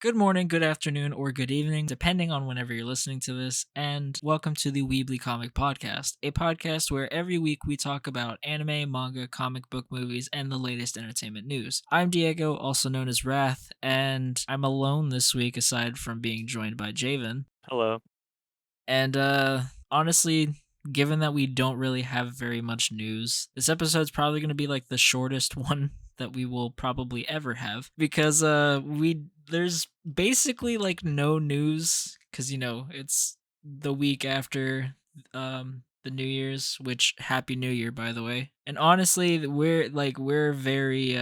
Good morning, good afternoon, or good evening, depending on whenever you're listening to this, and welcome to the Weebly Comic Podcast, a podcast where every week we talk about anime, manga, comic book movies, and the latest entertainment news. I'm Diego, also known as Wrath, and I'm alone this week aside from being joined by Javen. Hello. And honestly, given that we don't really have very much news, this episode's probably going to be like the shortest one that we will probably ever have because we there's basically like no news cuz it's the week after the New Year's, which happy New Year by the way. And honestly, we're very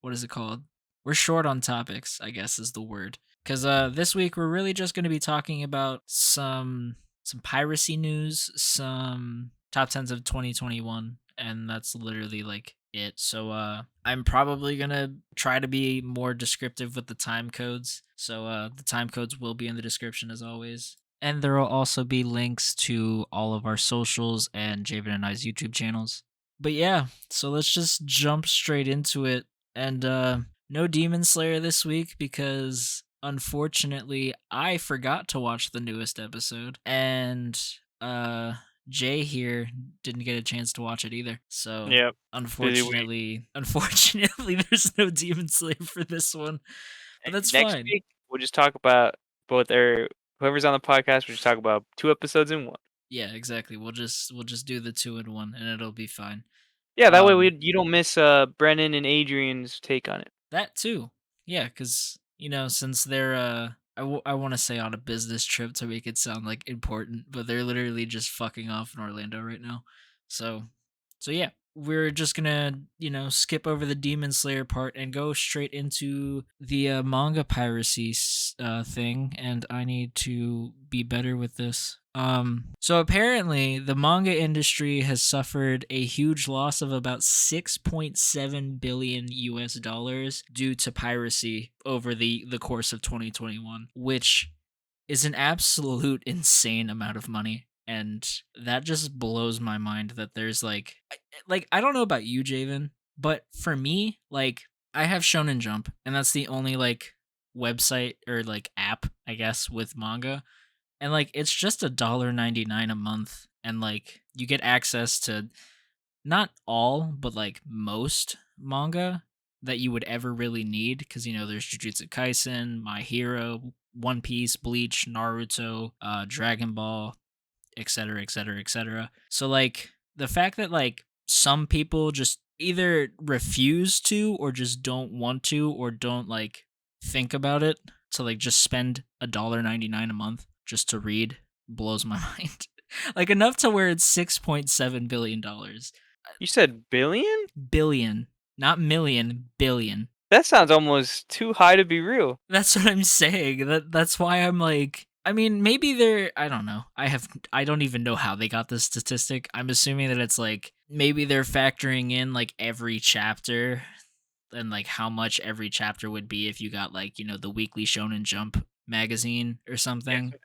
what is it called? We're short on topics, I guess is the word. Because this week we're really just going to be talking about some piracy news, some top tens of 2021, and that's literally like it. So I'm probably gonna try to be more descriptive with the time codes. So the time codes will be in the description as always. And there will also be links to all of our socials and Javen and I's YouTube channels. But yeah, so let's just jump straight into it. And no Demon Slayer this week because unfortunately I forgot to watch the newest episode and uh Jay here didn't get a chance to watch it either. So Yep. Busy week. unfortunately there's no Demon Slayer for this one. But that's Next fine. week we'll just talk about both or whoever's on the podcast. We'll just talk about two episodes in one. Yeah, exactly. We'll just do the two in one and it'll be fine. Yeah, that way Um you don't miss Brennan and Adrian's take on it. That too. Yeah, because, since they're, I want to say on a business trip to make it sound like important, but they're literally just fucking off in Orlando right now. So, so yeah, we're just gonna, skip over the Demon Slayer part and go straight into the manga piracy thing. And I need to be better with this. So apparently the manga industry has suffered a huge loss of about 6.7 billion US dollars due to piracy over the course of 2021, which is an absolute insane amount of money. And that just blows my mind that there's I don't know about you, Javen, but for me, like I have Shonen Jump, and that's the only like website or like app, I guess, with manga. And like it's just $1.99 a month. And like you get access to not all, but like most manga that you would ever really need. Because there's Jujutsu Kaisen, My Hero, One Piece, Bleach, Naruto, Dragon Ball, etc., etc., etc. So like the fact that like some people just either refuse to or just don't want to or don't like think about it to like just spend $1.99 a month just to read blows my mind. Like enough to where it's $6.7 billion. You said billion? Billion, not million, billion. That sounds almost too high to be real. That's what I'm saying. That's why I'm like, I mean, maybe they're, I don't know. I don't even know how they got this statistic. I'm assuming that it's like maybe they're factoring in like every chapter and like how much every chapter would be if you got like, the weekly Shonen Jump magazine or Yeah, something. so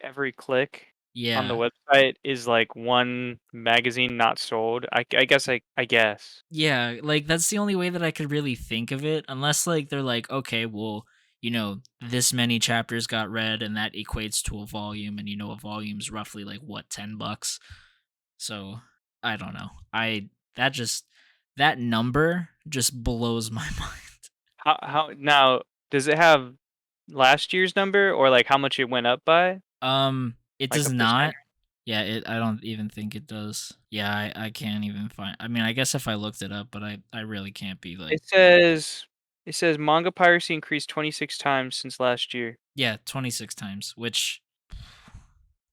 every click on the Yeah. website is like one magazine not sold. I guess. Yeah, like that's the only way that I could really think of it, unless like they're like, okay, well, this many chapters got read and that equates to a volume, and a volume's roughly like what, $10. So I don't know. That number just blows my mind. How now does it have last year's number or like how much it went up by? It Like does a percent? not. Yeah, I don't even think it does. Yeah, I can't even find. I mean, I guess if I looked it up, but I really can't be like. It says manga piracy increased 26 times since last year. Yeah, 26 times, which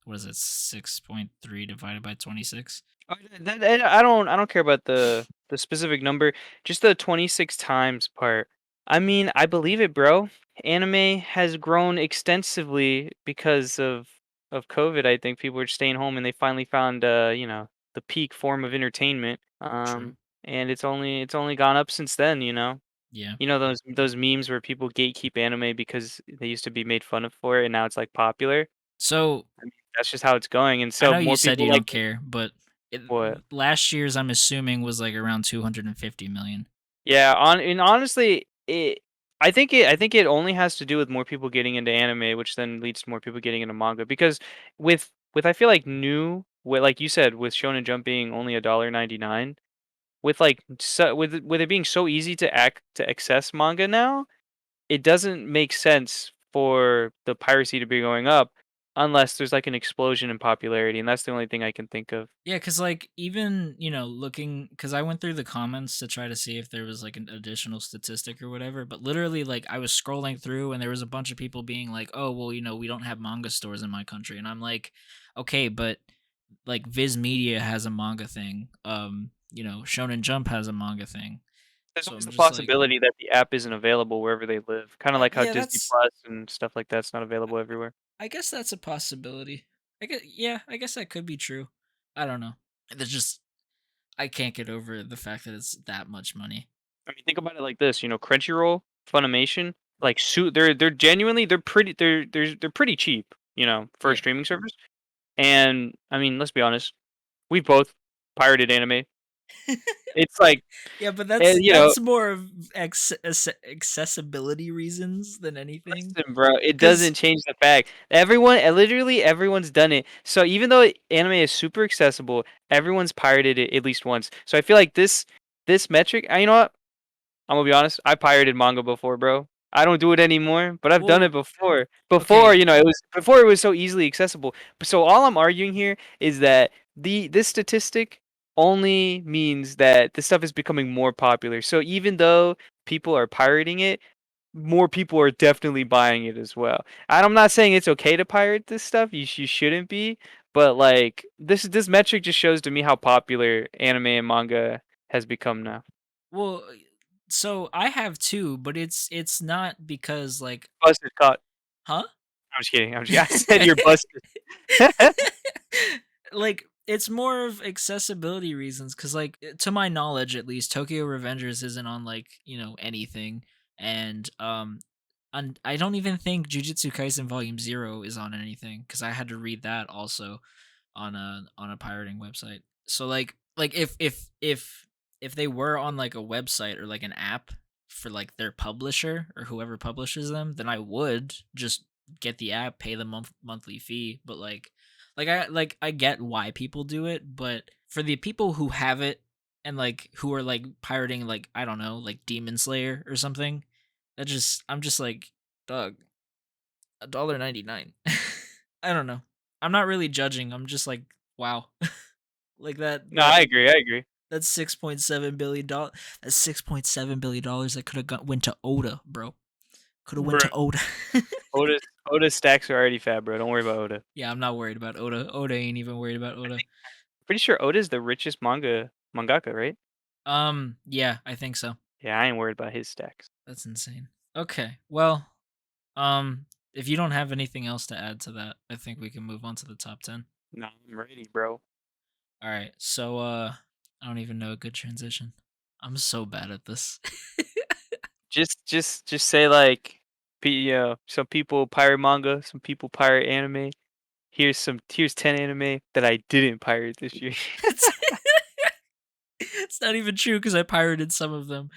what is it? 6.3 divided by 26. I don't care about the specific number, just the 26 times part. I mean, I believe it, bro. Anime has grown extensively because of COVID. I think people are staying home and they finally found the peak form of entertainment. True. And it's only gone up since then, you know. Yeah. You know those memes where people gatekeep anime because they used to be made fun of for it and now it's like popular? So I mean, that's just how it's going, and I so know you more said people you like don't care, but it, what? last year's I'm assuming was like around 250 million. Yeah, honestly, I think it only has to do with more people getting into anime, which then leads to more people getting into manga. Because with I feel like with like you said, with Shonen Jump being only $1.99, with like with it being so easy to access manga now, it doesn't make sense for the piracy to be going up unless there's like an explosion in popularity, and that's the only thing I can think of. Yeah, because like even looking, because I went through the comments to try to see if there was like an additional statistic or whatever, but literally like I was scrolling through and there was a bunch of people being like, "Oh, well, we don't have manga stores in my country," and I'm like, "Okay, but like Viz Media has a manga thing, Shonen Jump has a manga thing," There's so always I'm the just like, possibility that the app isn't available wherever they live, kind of like how yeah, Disney that's Plus and stuff like that's not available everywhere. I guess that's a possibility. I guess that could be true. I don't know. There's just I can't get over the fact that it's that much money. I mean, think about it like this, Crunchyroll, Funimation, like they're genuinely they're pretty cheap, for a Yeah. streaming service. And I mean, let's be honest, we both pirated anime. It's like, Yeah, but and, that's more of accessibility reasons than anything. listen, bro, it Because doesn't change the fact literally everyone's done it. So even though anime is super accessible, everyone's pirated it at least once. So I feel like this metric, you know what? I'm gonna be honest. I pirated manga before, bro. I don't do it anymore, but I've done it well, before. okay, Before it was so easily accessible. So all I'm arguing here is that this statistic only means that this stuff is becoming more popular. So even though people are pirating it, more people are definitely buying it as well. And I'm not saying it's okay to pirate this stuff. You shouldn't be, but like this metric just shows to me how popular anime and manga has become now. well, so I have two, but it's not because like, Busted caught. huh? I'm just kidding. I said you're busted. Like it's more of accessibility reasons because like to my knowledge at least Tokyo Revengers isn't on like anything, and I don't even think Jujutsu Kaisen Volume 0 is on anything because I had to read that also on a pirating website. So like if they were on like a website or like an app for like their publisher or whoever publishes them, then I would just get the app, pay the monthly fee. But I get why people do it, but for the people who have it and like who are like pirating like I don't know like Demon Slayer or something, I'm just like, dog, $1.99. I don't know. I'm not really judging. I'm just like, wow. Like No, I agree. I agree. that's $6.7 billion. That's $6.7 billion that could have got went to Oda, bro. Could have went Bro, to Oda. Oda's stacks are already fat, bro. Don't worry about Oda. Yeah, I'm not worried about Oda. Oda ain't even worried about Oda. Pretty sure Oda's the richest mangaka, right? Yeah, I think so. Yeah, I ain't worried about his stacks. That's insane. Okay. Well, if you don't have anything else to add to that, I think we can move on to the top 10. No, I'm ready, bro. All right. So I don't even know a good transition. I'm so bad at this. Just say like, some people pirate manga, some people pirate anime. Here's 10 anime that I didn't pirate this year. It's not even true because I pirated some of them.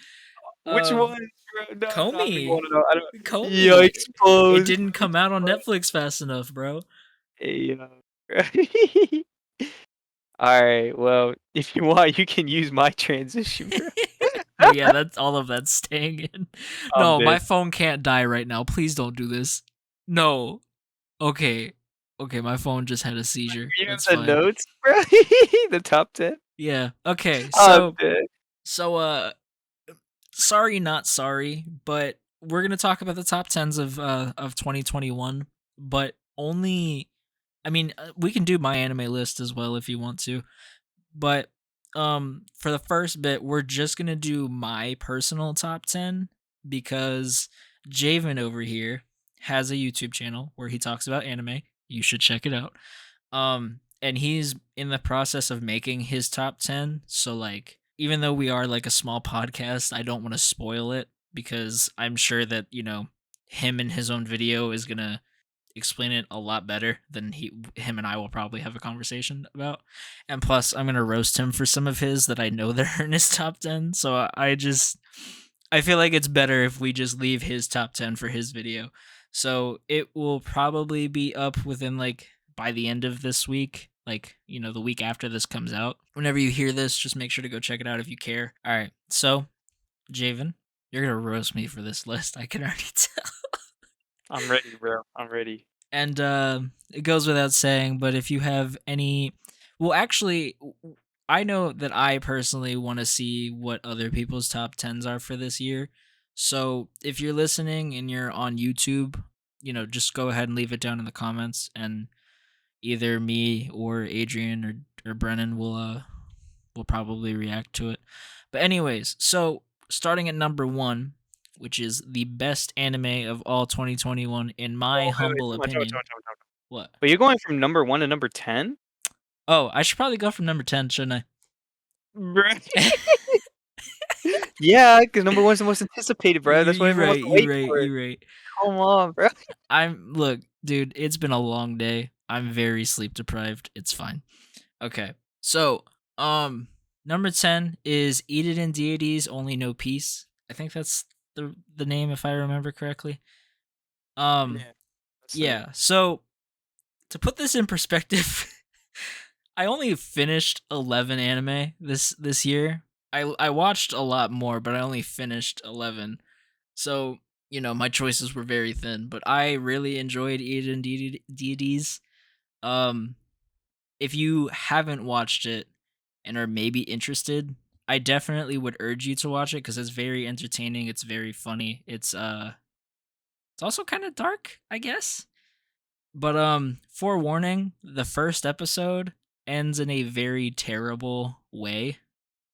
Which Um, one, bro? No, no, I don't even Comey, want to know. I don't. Yo, Comey. It expose. didn't come out on Netflix fast enough, bro. Hey, yo. All right. Well, if you want, you can use my transition, bro. No, yeah, that's all of that staying in. I'm No, my dead. phone can't die right now. Please don't do this. No. Okay. Okay, my phone just had a seizure. You have That's the fine. notes, bro. The top 10. Yeah. Okay. I'm So dead. so sorry not sorry, but we're going to talk about the top 10s of 2021, but only I mean, we can do my anime list as well if you want to. But for the first bit, we're just gonna do my personal top 10 because Javen over here has a YouTube channel where he talks about anime. You should check it out. And he's in the process of making his top 10. So like even though we are like a small podcast, I don't want to spoil it because I'm sure that, him in his own video is gonna explain it a lot better than him and I will probably have a conversation about. And plus, I'm gonna roast him for some of his that I know that are in his top 10. So I feel like it's better if we just leave his top 10 for his video. So it will probably be up within like by the end of this week, like, the week after this comes out. Whenever you hear this, just make sure to go check it out if you care. All right. So, Javen, you're going to roast me for this list. I can already tell. I'm ready, bro. I'm ready. And it goes without saying, but if you have any. Well, actually, I know that I personally want to see what other people's top 10s are for this year. So if you're listening and you're on YouTube, just go ahead and leave it down in the comments, and either me or Adrian or Brennan will probably react to it. But anyways, so starting at number 1, which is the best anime of all 2021 in my Oh, wait, humble opinion. What? But you're going from number 1 to number 10? Oh, I should probably go from number 10, shouldn't Right. I? Yeah, because number 1's the most anticipated, bro. That's what You're everyone right. wants to You're wait right. for. You're right. Come on, bro. Look, dude. It's been a long day. I'm very sleep deprived. It's fine. Okay. So, number 10 is Eat It in Deities, Only No Peace. I think that's the name, if I remember correctly. Yeah, that's it. Yeah. So to put this in perspective, I only finished 11 anime this year. I watched a lot more, but I only finished 11. So, my choices were very thin, but I really enjoyed Eden Deities. Um if you haven't watched it and are maybe interested, I definitely would urge you to watch it cuz it's very entertaining, it's very funny. It's also kind of dark, I guess. But forewarning, the first episode ends in a very terrible way.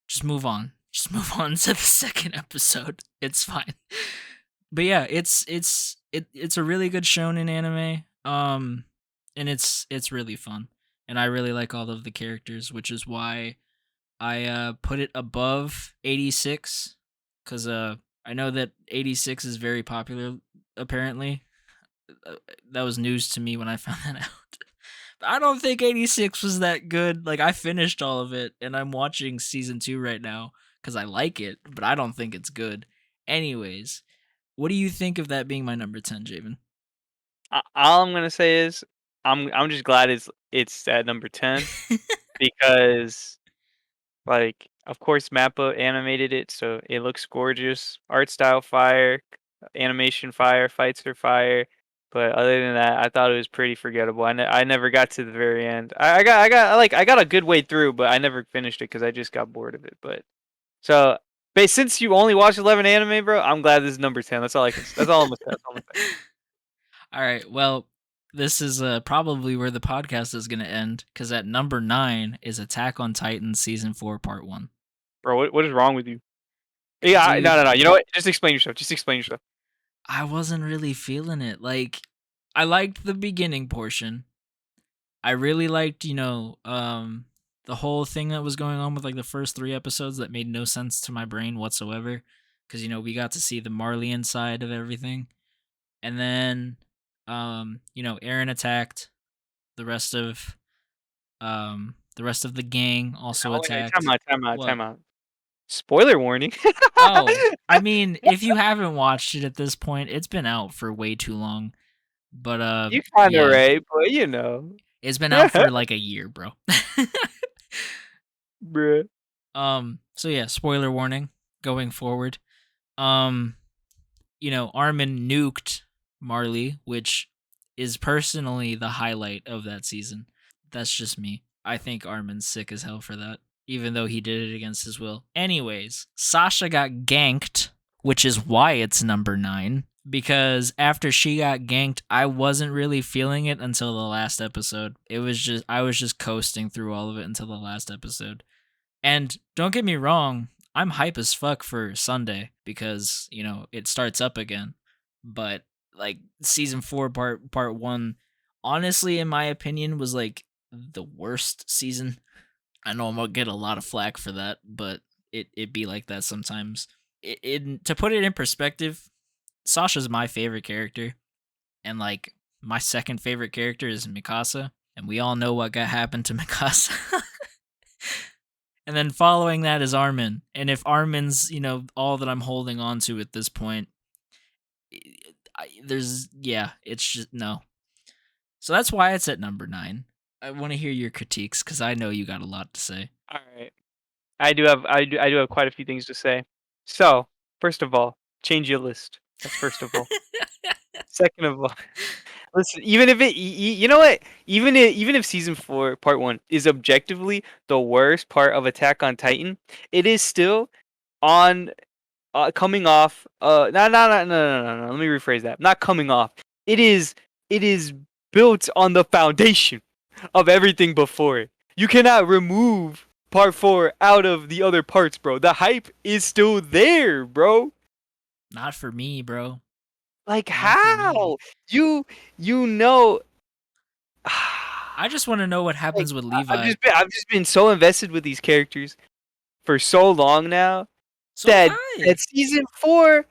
Just move on. Just move on to the second episode. It's fine. But yeah, it's a really good shonen anime. And it's really fun. And I really like all of the characters, which is why I put it above 86 cuz I know that 86 is very popular apparently. That was news to me when I found that out. But I don't think 86 was that good. Like, I finished all of it and I'm watching season 2 right now cuz I like it, but I don't think it's good. Anyways, what do you think of that being my number 10, Javen? All I'm gonna say is I'm just glad it's at number 10 because, like, of course, Mappa animated it, so it looks gorgeous. Art style fire, animation fire, fights are fire. But other than that, I thought it was pretty forgettable. I never got to the very end. I got a good way through, but I never finished it because I just got bored of it. But so, since you only watched 11 anime, bro, I'm glad this is number 10. That's all I can. That's all I'm gonna say. That's all I'm gonna say. All right. Well, this is probably where the podcast is going to end because at number 9 is Attack on Titan season 4 part 1. Bro, what is wrong with you? Yeah, Dude, no. You know what? Just explain yourself. Just explain yourself. I wasn't really feeling it. Like, I liked the beginning portion. I really liked, the whole thing that was going on with like the first 3 episodes that made no sense to my brain whatsoever cuz we got to see the Marleyan side of everything. And then Aaron attacked, the rest of the gang also Oh, wait, attacked. What? time out. Spoiler warning. Oh, I mean, if you haven't watched it at this point, it's been out for way too long. But You kind of yeah, right, but you know. it's been out for like a year, bro. Bruh. So yeah, spoiler warning going forward. Um, Armin nuked Marley, which is personally the highlight of that season. That's just me. I think Armin's sick as hell for that, even though he did it against his will. Anyways, Sasha got ganked, which is why it's number 9. Because after she got ganked, I wasn't really feeling it until the last episode. I was just coasting through all of it until the last episode. And don't get me wrong, I'm hype as fuck for Sunday because, it starts up again. But like season 4 part 1 honestly in my opinion was like the worst season. I know I'm going to get a lot of flack for that, but it be like that sometimes. To put it in perspective, Sasha's my favorite character, and like my second favorite character is Mikasa, and we all know what got happened to Mikasa. And then following that is Armin. And if Armin's, all that I'm holding on to at this point, it's just no. So that's why it's at number 9. I want to hear your critiques because I know you got a lot to say. All right. I do have quite a few things to say. So, first of all, change your list. That's first of all. Second of all, listen, even if you know what? Even if season 4 part 1 is objectively the worst part of Attack on Titan, it is still on coming off no, let me rephrase that. Not coming off. It is built on the foundation of everything before it. You cannot remove part 4 out of the other parts, bro. The hype is still there, bro. Not for me, bro. Like Not for me. how? You know I just want to know what like happens with I've Levi. just been so invested with these characters for so long now So have that I. season 4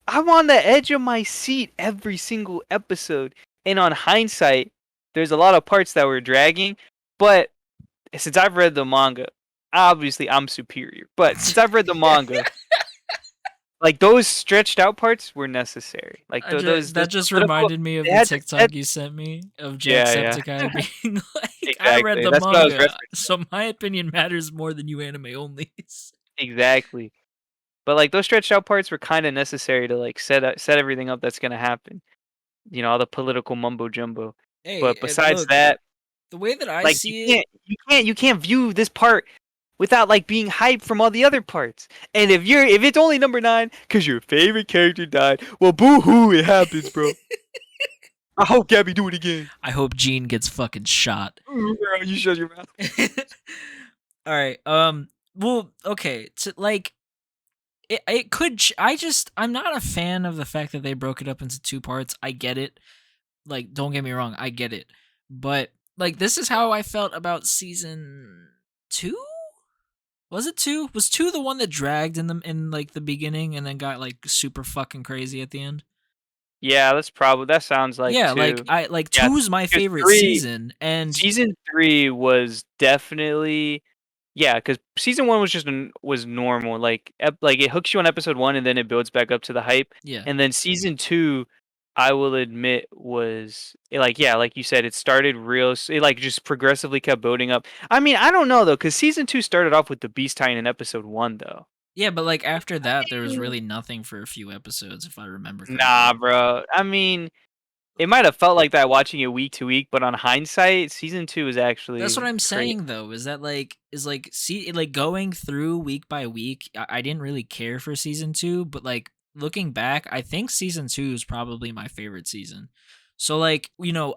I'm on the edge of my seat every single episode. And on hindsight, there's a lot of parts that were dragging, but since I've read the manga, obviously I'm superior. But since I've read the manga, like those stretched out parts were necessary. Like those That just political, reminded me of they the they had TikTok you sent me of yeah, yeah, Jacksepticeye being like, "I read exactly. the That's what I was manga, referencing. so my opinion matters more than you anime onlys." Exactly. But like those stretched out parts were kind of necessary to like set everything up that's gonna happen. All the political mumbo jumbo. Hey, But and besides look, that, the way that I like see it, you can't view this part without like being hyped from all the other parts. And if it's only number 9 because your favorite character died, well, boo hoo, it happens, bro. I hope Gabby do it again. I hope Gene gets fucking shot. Ooh, girl, you shut your mouth. All right. Well, okay. To like, it could. I'm not a fan of the fact that they broke it up into 2 parts. I get it. Like, don't get me wrong. I get it. But like, this is how I felt about season 2. Was it 2? Was 2 the one that dragged in like the beginning and then got like super fucking crazy at the end? Yeah, that sounds like Yeah, like 2. I like Yeah, 2's my because favorite 3 season, and season 3 was definitely yeah, because season 1 was just was normal. Like it hooks you on episode 1 and then it builds back up to the hype. yeah. And then season 2, I will admit was like yeah, like you said, it started it like just progressively kept building up. I mean, I don't know though, because season 2 started off with the Beast Titan in episode 1 though. Yeah, but like after that there was Mm. really nothing for a few episodes if I remember Nah, correctly. bro. I mean, it might have felt like that watching it week to week, but on hindsight, season 2 is That's what actually I'm great. saying though, is that like see like going through week by week, I didn't really care for season 2, but like looking back, I think season 2 is probably my favorite season. So like,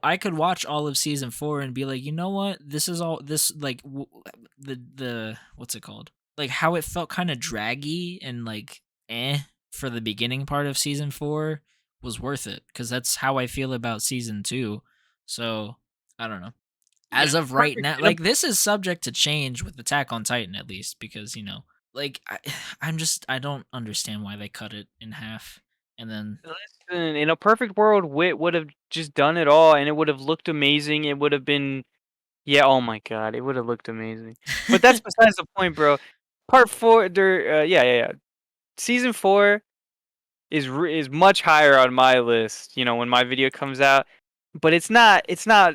I could watch all of season 4 and be like, "You know what? This is all this like the what's it called? Like how it felt kind of draggy and like for the beginning part of season 4 was worth it cuz that's how I feel about season 2." So, I don't know. Yeah, As of right perfect. now, like this is subject to change with Attack on Titan at least because like I don't understand why they cut it in half and then Listen, in a perfect world, Wit would have just done it all, and it would have looked amazing. It would have been, yeah. Oh my god, it would have looked amazing. But that's besides the point, bro. Part 4, yeah, yeah, yeah. Season 4 is much higher on my list. When my video comes out, but it's not. It's not.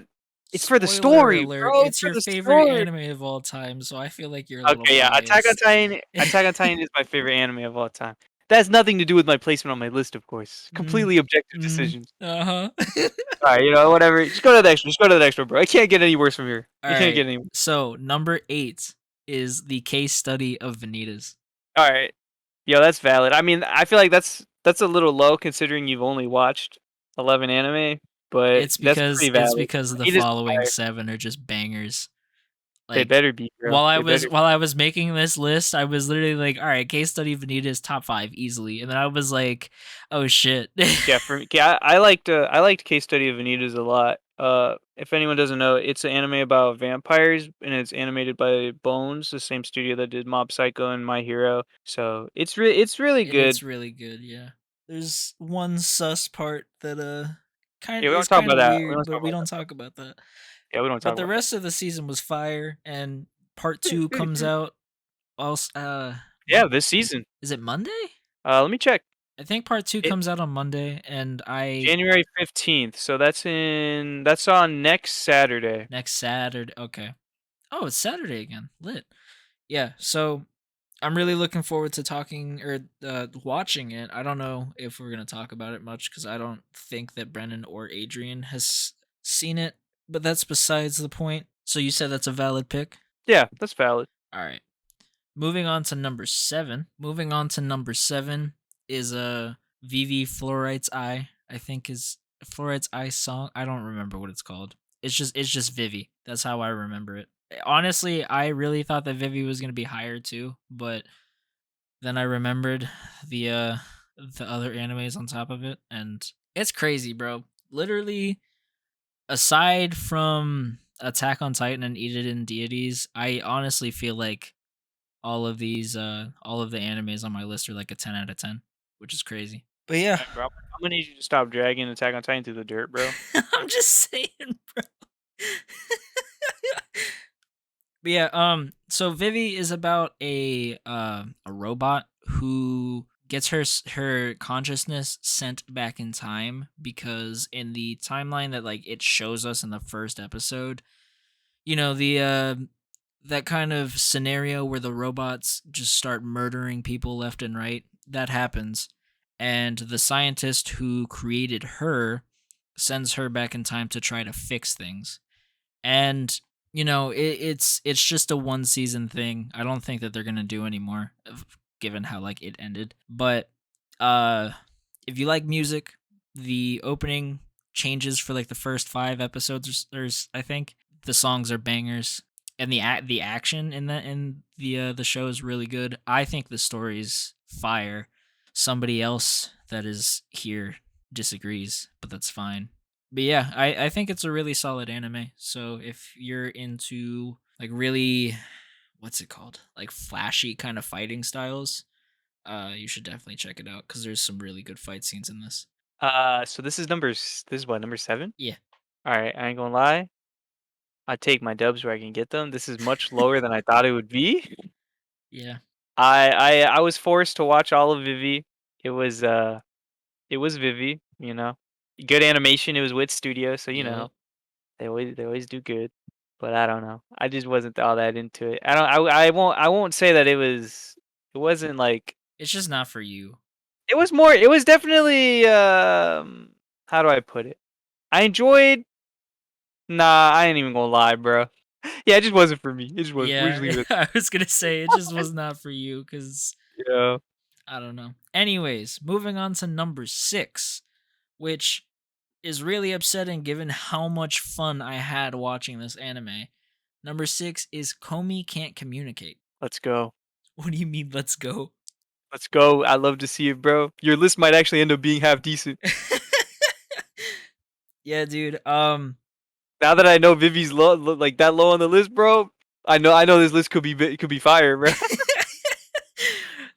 It's for the spoiler story, alert, bro. It's it's for your the favorite story. anime of all time, so I feel like you're a little Okay, yeah. biased. Attack on Titan is my favorite anime of all time. That has nothing to do with my placement on my list, of course. Mm, Completely objective mm, decisions. uh-huh. Alright, whatever. Just go to the next one. Just go to the next one, bro. It can't get any worse from here. All It can't right. get any worse. So, number 8 is the case study of Vanitas. Alright. Yo, that's valid. I mean, I feel like that's a little low considering you've only watched 11 anime, but that's pretty It's valid. because the It is following fire. 7 are just bangers. They Like better be, bro. They better while I was making this list, I was literally like, "All right, case study Vanitas top 5 easily." And then I was like, "Oh shit." yeah, for me, yeah, I liked Case Study of Vanitas a lot. If anyone doesn't know, it's an anime about vampires, and it's animated by Bones, the same studio that did Mob Psycho and My Hero. So it's really good. It's really good, yeah. There's one sus part that Yeah, we don't talk kind about of that. We weird, don't but talk we about don't that. talk about that. Yeah, we don't talk But the about that. rest of the season was fire and part 2 comes out also Yeah, Mon this season. is it Monday? Let me check. I think part 2 It comes out on Monday, and I January 15th. So that's on next Saturday. next Saturday. Okay. Oh, it's Saturday again. Lit. Yeah. So I'm really looking forward to talking or watching it. I don't know if we're gonna talk about it much because I don't think that Brennan or Adrian has seen it, but that's besides the point. So you said that's a valid pick. Yeah, that's valid. All right. Moving on to number 7. Moving on to number 7 is a Vivi Fluorite's Eye. I think is Fluorite's Eye song. I don't remember what it's called. It's just Vivi. That's how I remember it. Honestly, I really thought that Vivi was gonna be higher too, but then I remembered the other animes on top of it, and it's crazy, bro. Literally, aside from Attack on Titan and Eat It in Deities, I honestly feel like all of the animes on my list are like a 10 out of 10, which is crazy. But yeah, Alright, bro. I'm gonna need you to stop dragging Attack on Titan through the dirt, bro. I'm just saying, bro. But yeah, so Vivi is about a robot who gets her consciousness sent back in time because in the timeline that like it shows us in the first episode, the that kind of scenario where the robots just start murdering people left and right, that happens. And the scientist who created her sends her back in time to try to fix things. And it's just a one season thing. I don't think that they're gonna do anymore, given how like it ended. But uh, if you like music, the opening changes for like the first 5 episodes. There's I think the songs are bangers, and the action in the show is really good. I think the story's fire. Somebody else that is here disagrees, but that's fine. But yeah, I think it's a really solid anime. So if you're into like really, what's it called, like flashy kind of fighting styles, you should definitely check it out because there's some really good fight scenes in this. So this is what, number 7? Yeah, Alright, I ain't gonna lie. I take my dubs where I can get them. This is much lower than I thought it would be. yeah, I was forced to watch all of Vivi. It was it was Vivi, you know. Good animation. It was with Studio, so yep. they always do good. But I don't know. I just wasn't all that into it. I won't say that it wasn't like It's just not for you. it was definitely how do I put it? I enjoyed Nah, I ain't even gonna lie, bro. Yeah, it just wasn't for me. It just was. We'll just Yeah, leave it. I was gonna say it just was not for you because Yeah. I don't know. Anyways, moving on to number 6, which is really upsetting given how much fun I had watching this anime. Number 6 is Komi Can't Communicate. Let's go. What do you mean, let's go? Let's go. I love to see it, bro. Your list might actually end up being half decent. Yeah, dude. Now that I know Vivi's like that low on the list, bro, I know this list could be fire, bro.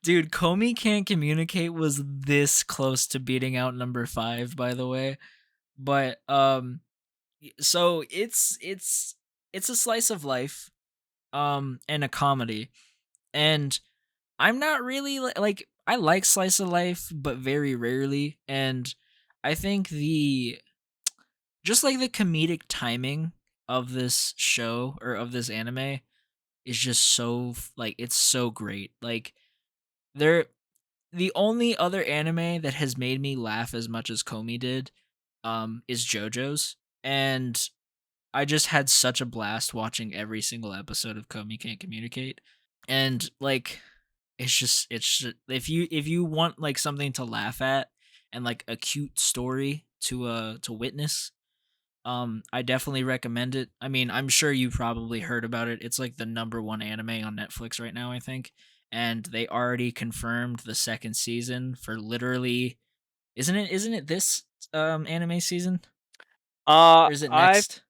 Dude, Komi Can't Communicate was this close to beating out number 5, by the way. But so it's a slice of life and a comedy. And I'm not really like I like slice of life, but very rarely. And I think the just like the comedic timing of this show or of this anime is just so like it's so great. Like there the only other anime that has made me laugh as much as Komi did is JoJo's, and I just had such a blast watching every single episode of Komi Can't Communicate. And like if you want like something to laugh at and like a cute story to witness, I definitely recommend it. I mean, I'm sure you probably heard about it. It's like the number 1 anime on Netflix right now, I think. And they already confirmed the second season for literally isn't it this anime season? Or is it I next?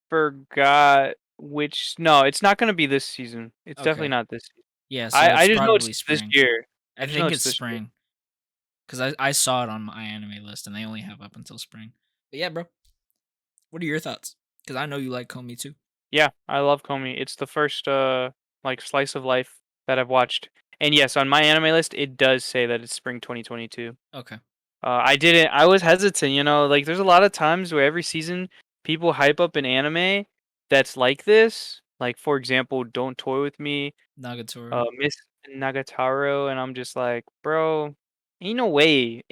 forgot which. No, it's not gonna be this season. It's definitely Okay. not this season. Yeah, so I it's just know it's probably this spring. year. I I just know think it's it's this year. spring cuz I saw it on my anime list and they only have up until spring. But yeah, bro. What are your thoughts? Cuz I know you like Komi too. Yeah, I love Comey. It's the first like slice of life that I've watched. And yes, on my anime list, it does say that it's spring 2022. Okay. I didn't. I was hesitant. Like there's a lot of times where every season people hype up an anime that's like this. Like for example, Don't Toy with Me, Nagatoro. Miss Nagataro, and I'm just like, bro, ain't no way.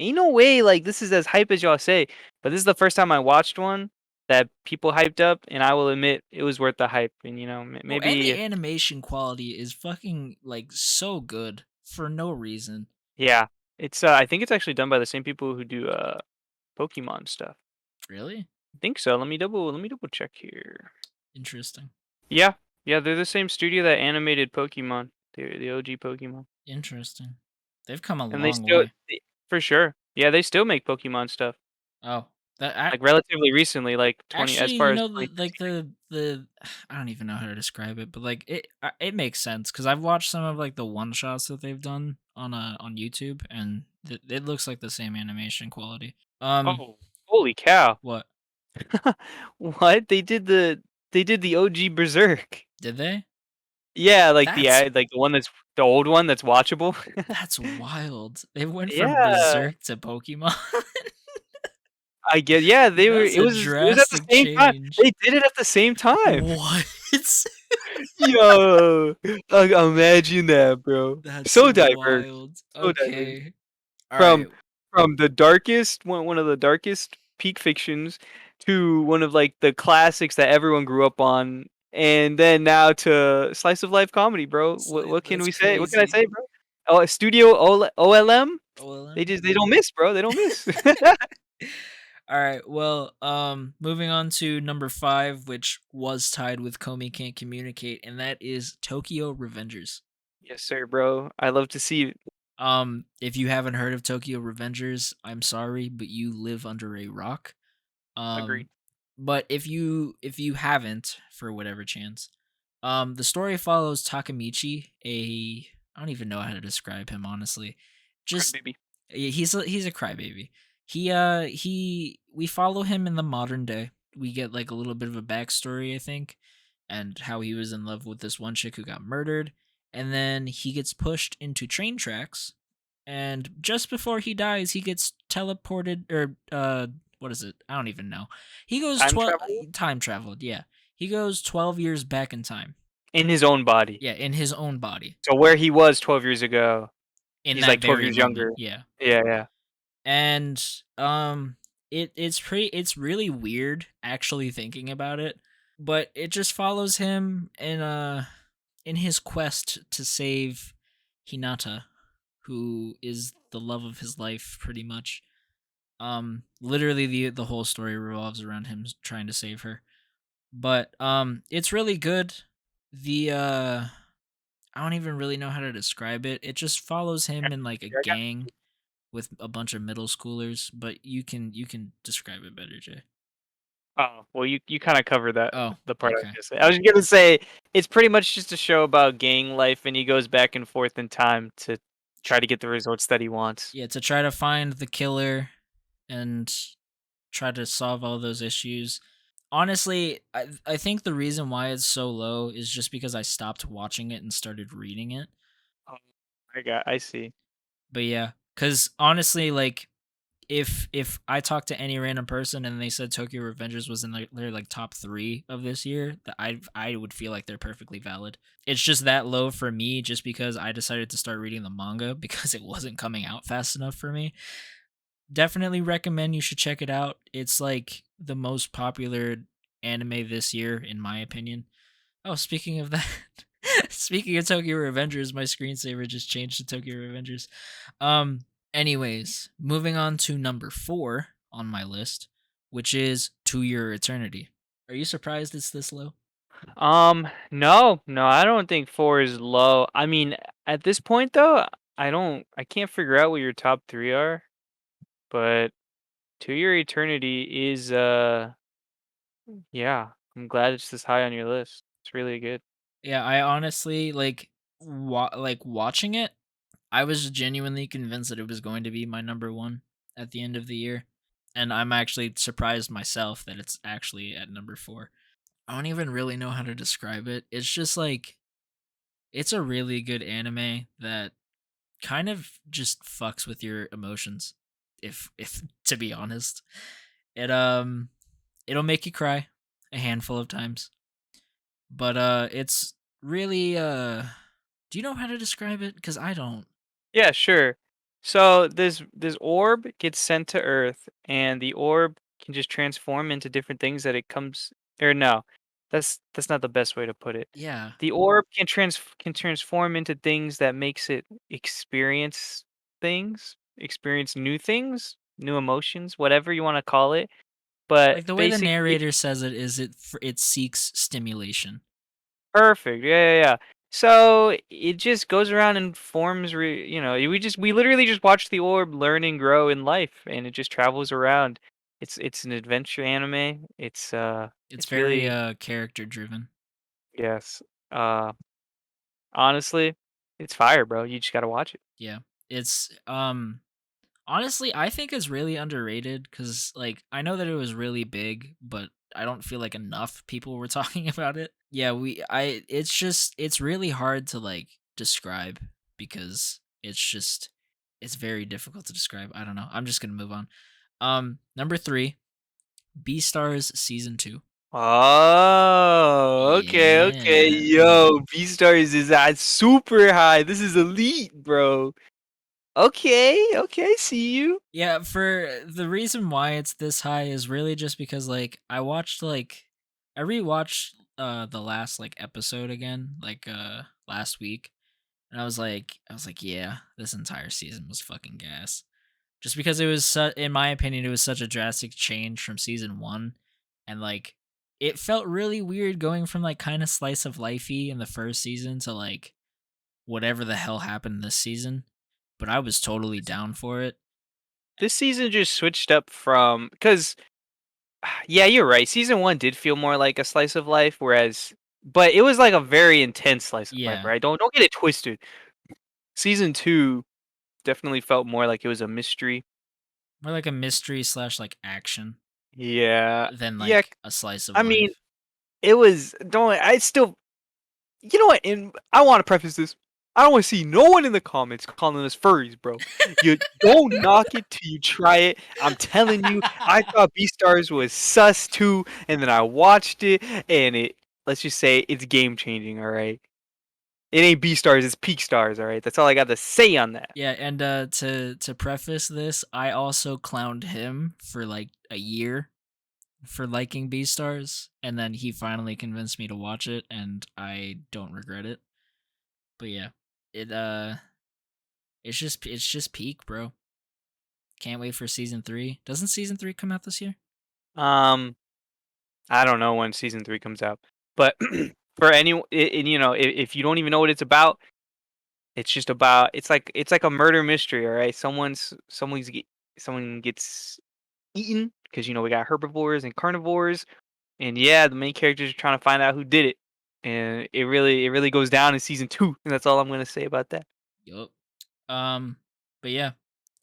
Like this is as hype as y'all say. But this is the first time I watched one that people hyped up, and I will admit it was worth the hype. And Well, and the maybe animation quality is fucking like so good for no reason. yeah, it's. I think it's actually done by the same people who do Pokemon stuff. Really I think so. Let me double check here. interesting. Yeah, yeah, they're the same studio that animated Pokemon, the OG Pokemon, Interesting. They've come a and they long still, way. for sure, yeah, they still make Pokemon stuff, Oh, that like relatively recently, like 20 as actually, far you as know, like 2016. the I don't even know how to describe it, but like it makes sense because I've watched some of like the one shots that they've done on YouTube, and it looks like the same animation quality. Oh, holy cow! What What they did the OG Berserk? did they? Yeah, like That's like the one that's the old one that's watchable. that's wild. They went from Yeah, Berserk to Pokemon. I get. Yeah, they were. That's It a was at the drastic same time. change. They did it at the same time. What? Yo, like, imagine that, bro. That's So diverse, wild. so diverse. Okay. All From right. from the darkest one of the darkest peak fictions to one of like the classics that everyone grew up on, and then now to slice of life comedy, bro. What can That's we say? What can I crazy. say, bro? Oh, Studio OLM. OLM. They don't miss, bro. They don't miss. All right. Well, moving on to number 5, which was tied with Comey Can't Communicate, and that is Tokyo Revengers. Yes, sir, bro. I love to see it. If you haven't heard of Tokyo Revengers, I'm sorry, but you live under a rock. Agreed. Um, but if you haven't, for whatever chance, the story follows Takamichi, a I don't even know how to describe him honestly. Just Crybaby. he's a crybaby. He we follow him in the modern day. We get like a little bit of a backstory, I think, and how he was in love with this one chick who got murdered, and then he gets pushed into train tracks, and just before he dies, he gets teleported or what is it? I don't even know. He goes Time 12 travel time traveled, yeah. He goes 12 years back in time. in his own body. Yeah, in his own body. So where he was 12 years ago, In he's that like 12 very years moment, younger. yeah. Yeah, yeah. And it's really weird actually thinking about it, but it just follows him in his quest to save Hinata, who is the love of his life pretty much. Literally the whole story revolves around him trying to save her. But it's really good. The I don't even really know how to describe it. It just follows him in like a I got gang with a bunch of middle schoolers, but you can describe it better, Jay. Oh, well, you kinda covered that Oh, the part I was okay. gonna say. I was gonna say, it's pretty much just a show about gang life, and he goes back and forth in time to try to get the results that he wants. Yeah, to try to find the killer and try to solve all those issues. Honestly, I think the reason why it's so low is just because I stopped watching it and started reading it. Oh, I see. But yeah, cuz honestly like if I talked to any random person and they said Tokyo Revengers was in their like top 3 of this year, that I would feel like they're perfectly valid. It's just that low for me just because I decided to start reading the manga because it wasn't coming out fast enough for me. Definitely recommend you should check it out. It's like the most popular anime this year in my opinion. Oh, speaking of that, speaking of Tokyo Revengers, my screensaver just changed to Tokyo Revengers. Um, anyways, moving on to number 4 on my list, which is To Your Eternity. Are you surprised it's this low? No, no, I don't think 4 is low. I mean, at this point though, I can't figure out what your top 3 are, but To Your Eternity is yeah, I'm glad it's this high on your list. It's really good. Yeah, I honestly like like watching it. I was genuinely convinced that it was going to be my number 1 at the end of the year, and I'm actually surprised myself that it's actually at number 4. I don't even really know how to describe it. It's just like it's a really good anime that kind of just fucks with your emotions. If to be honest, it it'll make you cry a handful of times, but it's really do you know how to describe it? Because I don't. Yeah, sure. So this orb gets sent to Earth, and the orb can just transform into different things that it comes. Or no, that's not the best way to put it. Yeah, The orb can transform into things that makes it experience new things, new emotions, whatever you want to call it. But like the way the basically, narrator says it is it seeks stimulation. perfect. Yeah, yeah, yeah. So it just goes around and forms. We literally just watch the orb learn and grow in life, and it just travels around. It's an adventure anime. It's It's very really, character driven. yes. Uh, Honestly, it's fire, bro. You just gotta watch it. Yeah, it's honestly, I think it's really underrated because, like, I know that it was really big, but I don't feel like enough people were talking about it. Yeah, it's just, it's really hard to, like, describe because it's very difficult to describe. I don't know. I'm just gonna move on. Number 3, Beastars Season 2. Oh, okay, okay. Yeah. Yo, Beastars is at super high. This is elite, bro. Okay, okay, see you. Yeah, for the reason why it's this high is really just because like I rewatched the last like episode again like last week, and I was like yeah, this entire season was fucking gas. Just because it was in my opinion it was such a drastic change from season 1, and like it felt really weird going from like kind of slice of lifey in the first season to like whatever the hell happened this season, but I was totally down for it. This season just switched up from because yeah, you're right. Season one did feel more like a slice of life, but it was like a very intense slice of life, Yeah. right? Don't get it twisted. Season two definitely felt more like it was a mystery. More like a mystery slash like action Yeah, than yeah. like a slice of I mean, life. it was. Don't. I still. You know what? And I want to preface this. I don't want to see no one in the comments calling us furries, bro. You don't knock it till you try it. I'm telling you, I thought Beastars was sus too, and then I watched it, and let's just say it's game changing. All right, it ain't Beastars, it's Peak Stars. All right, that's all I got to say on that. Yeah, and to preface this, I also clowned him for like a year for liking Beastars, and then he finally convinced me to watch it, and I don't regret it. But yeah, it it's just peak, bro. Can't wait for season 3. Doesn't season 3 come out this year? Um, I don't know when season three comes out, but for anyone, if you don't even know what it's about, it's just about it's like a murder mystery, all right? Someone gets eaten because we got herbivores and carnivores, and yeah, the main characters are trying to find out who did it, and it really goes down in season two, and that's all I'm gonna say about that. Yup. Um, but yeah,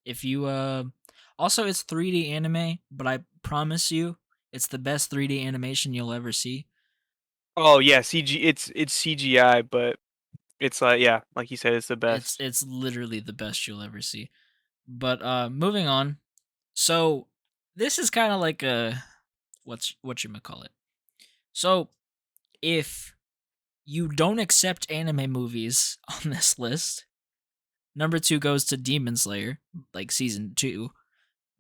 if you also it's 3D anime, but I promise you it's the best 3D animation you'll ever see. Oh yeah, CG, it's CGI, but it's like yeah, like you said, it's the It's best. it's literally the best you'll ever see. But moving on. So this is kind of like a what you call it. So if you don't accept anime movies on this list, number 2 goes to Demon Slayer, like season 2.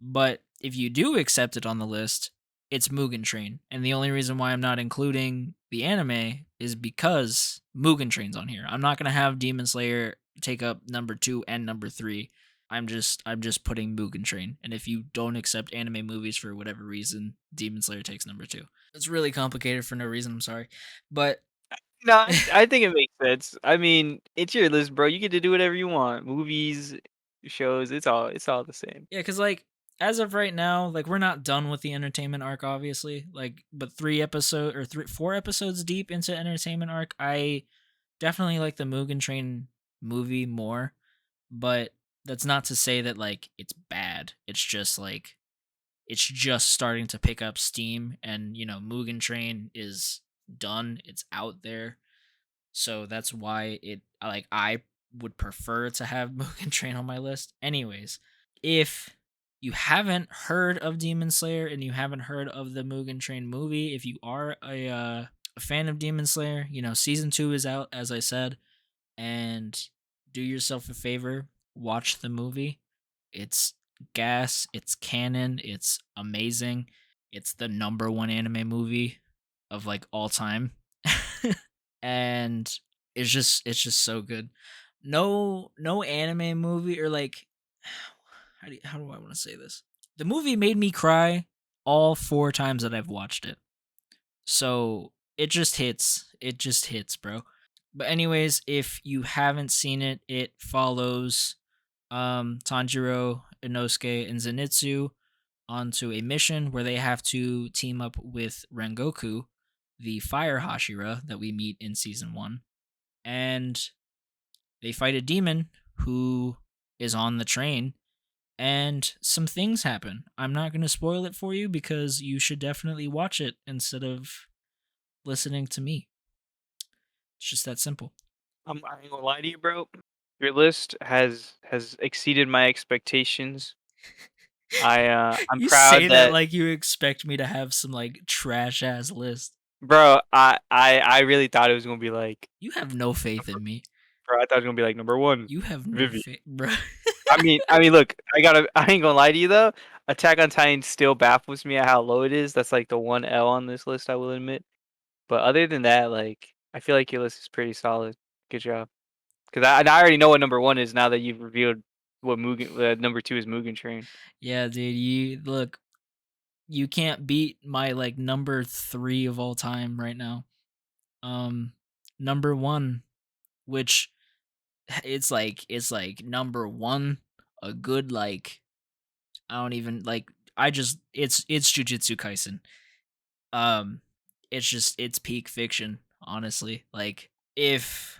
But if you do accept it on the list, it's Mugen Train. And the only reason why I'm not including the anime is because Mugen Train's on here. I'm not gonna have Demon Slayer take up number 2 and number 3. I'm just putting Mugen Train. And if you don't accept anime movies for whatever reason, Demon Slayer takes number 2. It's really complicated for no reason, I'm sorry. But No, I think it makes sense. I mean, it's your list, bro. You get to do whatever you want. Movies, shows, it's all the same. yeah, cuz like as of right now, like we're not done with the entertainment arc obviously. Like but 4 episodes deep into entertainment arc, I definitely like the Mugen Train movie more, but that's not to say that like it's bad. It's just like it's just starting to pick up steam, and Mugen Train is done, it's out there. So that's why I would prefer to have Mugen Train on my list. Anyways, if you haven't heard of Demon Slayer and you haven't heard of the Mugen Train movie, if you are a fan of Demon Slayer, season 2 is out, as I said, and do yourself a favor, watch the movie. It's gas, it's canon, it's amazing. It's the number one anime movie of like all time. And it's just so good. No anime movie or like how do I want to say this? The movie made me cry all 4 times that I've watched it. So it just hits. It just hits, bro. But anyways, if you haven't seen it, it follows Tanjiro, Inosuke, and Zenitsu onto a mission where they have to team up with Rengoku, the fire Hashira that we meet in season 1, and they fight a demon who is on the train, and some things happen. I'm not going to spoil it for you because you should definitely watch it instead of listening to me. It's just that simple. I ain't gonna lie to you, bro. Your list has exceeded my expectations. I'm You proud say that that, like you expect me to have some like trash ass list. bro. I really thought it was gonna be like, You have no faith in me. bro. I thought it was gonna be like number one, You have no Vivi. faith, bro. I mean, look. I ain't gonna lie to you though. Attack on Titan still baffles me at how low it is. That's like the one L on this list, I will admit. But other than that, like, I feel like your list is pretty solid. Good job. Because I already know what number one is now that you've revealed what Mugen number two is Mugen Train. Yeah, dude. You look. You can't beat my like number 3 of all time right now. Um, number 1, which it's like number 1, a good like I don't even like I just it's Jujutsu Kaisen. Um, it's peak fiction, honestly. Like if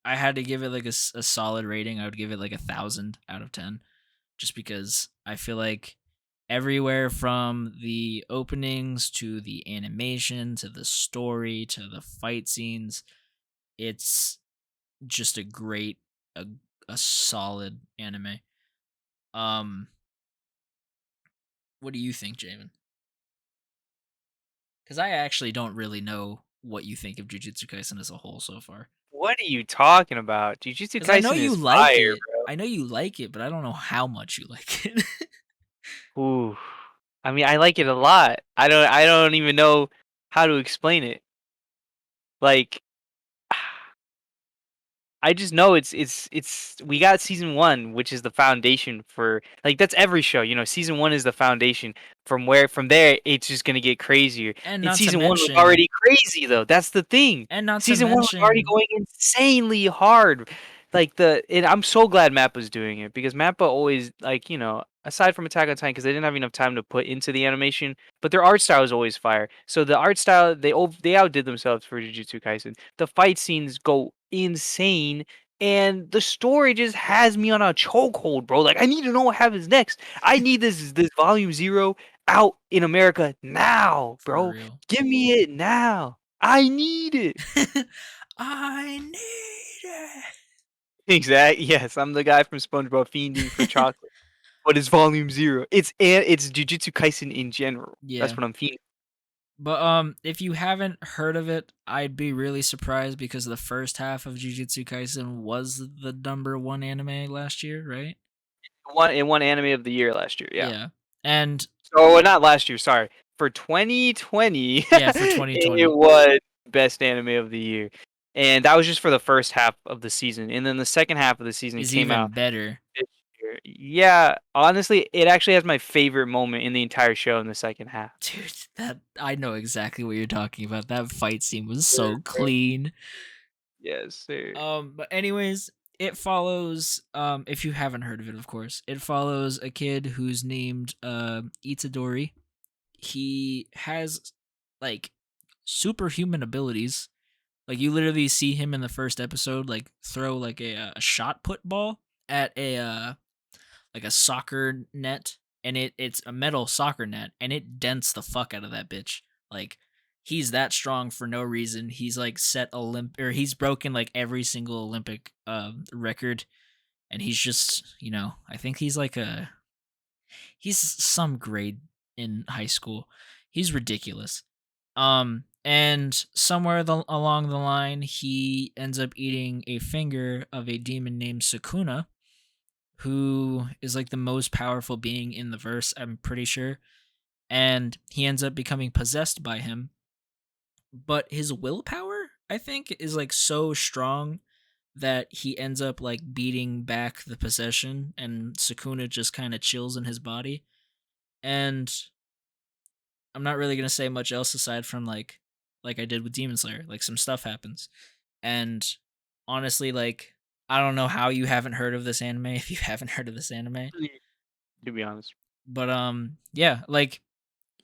I had to give it like a solid rating, I would give it like 1,000 out of 10, just because I feel like everywhere from the openings to the animation to the story to the fight scenes, it's just a a solid anime. Um, what do you think, Jamin? Because I actually don't really know what you think of Jujutsu Kaisen as a whole so far. What are you talking about? Jujutsu Because I know Kaisen you is like fire, it. I know you like it, but I don't know how much you like it. bro. Ooh. I mean, I like it a lot. I don't even know how to explain it. Like, I just know it's we got season 1, which is the foundation for, like, that's every show, season 1 is the foundation. From there it's just gonna get crazier. and And not to season 1 was mention, already crazy though. That's the thing. and not to Season 1 was already mention, going insanely hard. And I'm so glad Mappa's doing it because Mappa always, like, aside from Attack on Titan, because they didn't have enough time to put into the animation, but their art style is always fire. So the art style, they outdid themselves for Jujutsu Kaisen. The fight scenes go insane, and the story just has me on a chokehold, bro. Like, I need to know what happens next. I need this volume 0 out in America now, for bro. real. Give me it now. I need it. I need it. Exactly. Yes, I'm the guy from SpongeBob fiending for chocolate. What is volume 0? It's Jujutsu Kaisen in general. That's Yeah. what I'm fiending. But if you haven't heard of it, I'd be really surprised because the first half of Jujutsu Kaisen was the number 1 anime last year, right? It won anime of the year last year. Yeah. Yeah. And Oh, not last year, sorry. For 2020, yeah, for it 2020 was best anime of the year. And that was just for the first half of the season. And then the second half of the season is came even out better. this year. Yeah, honestly, it actually has my favorite moment in the entire show in the second half. Dude, that I know exactly what you're talking about. That fight scene was Yes, so sir. clean. Yes, sir. But anyways, it follows if you haven't heard of it, of course. It follows a kid who's named Itadori. He has like superhuman abilities. Like you literally see him in the first episode like throw like a shot put ball at a like a soccer net, and it's a metal soccer net and it dents the fuck out of that bitch. Like he's that strong for no reason. He's like he's broken like every single Olympic record, and he's just, I think he's some grade in high school. He's ridiculous. And somewhere along the line, he ends up eating a finger of a demon named Sukuna, who is like the most powerful being in the verse, I'm pretty sure. And he ends up becoming possessed by him. But his willpower, I think, is like so strong that he ends up like beating back the possession, and Sukuna just kind of chills in his body. And I'm not really gonna say much else aside from like I did with Demon Slayer. Like some stuff happens, and honestly, like I don't know how you haven't heard of this anime if you haven't heard of this anime, Mm. To be honest. but yeah, like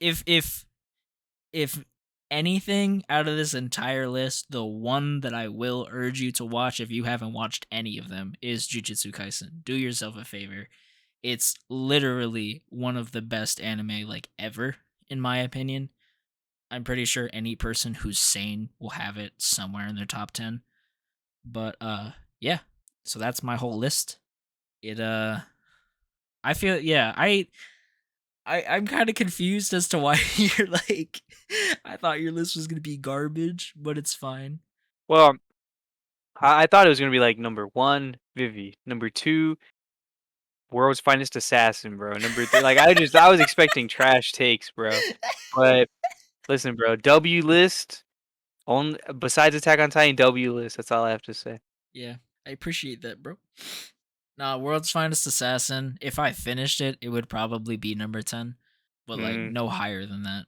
if if anything out of this entire list, the one that I will urge you to watch if you haven't watched any of them is Jujutsu Kaisen. Do yourself a favor. It's literally one of the best anime like ever, in my opinion. I'm pretty sure any person who's sane will have it somewhere in their top 10. But yeah. So that's my whole list. It I feel yeah, I'm kind of confused as to why you're like I thought your list was going to be garbage, but it's fine. Well, I thought it was gonna be like number one, Vivi. Number two, World's Finest Assassin, bro. Number three, like I was expecting trash takes, bro. But listen, bro, W list on besides Attack on Titan, W list. That's all I have to say. Yeah, I appreciate that, bro. Nah, World's Finest Assassin, if I finished it, it would probably be number 10, but like Mm. no higher than that.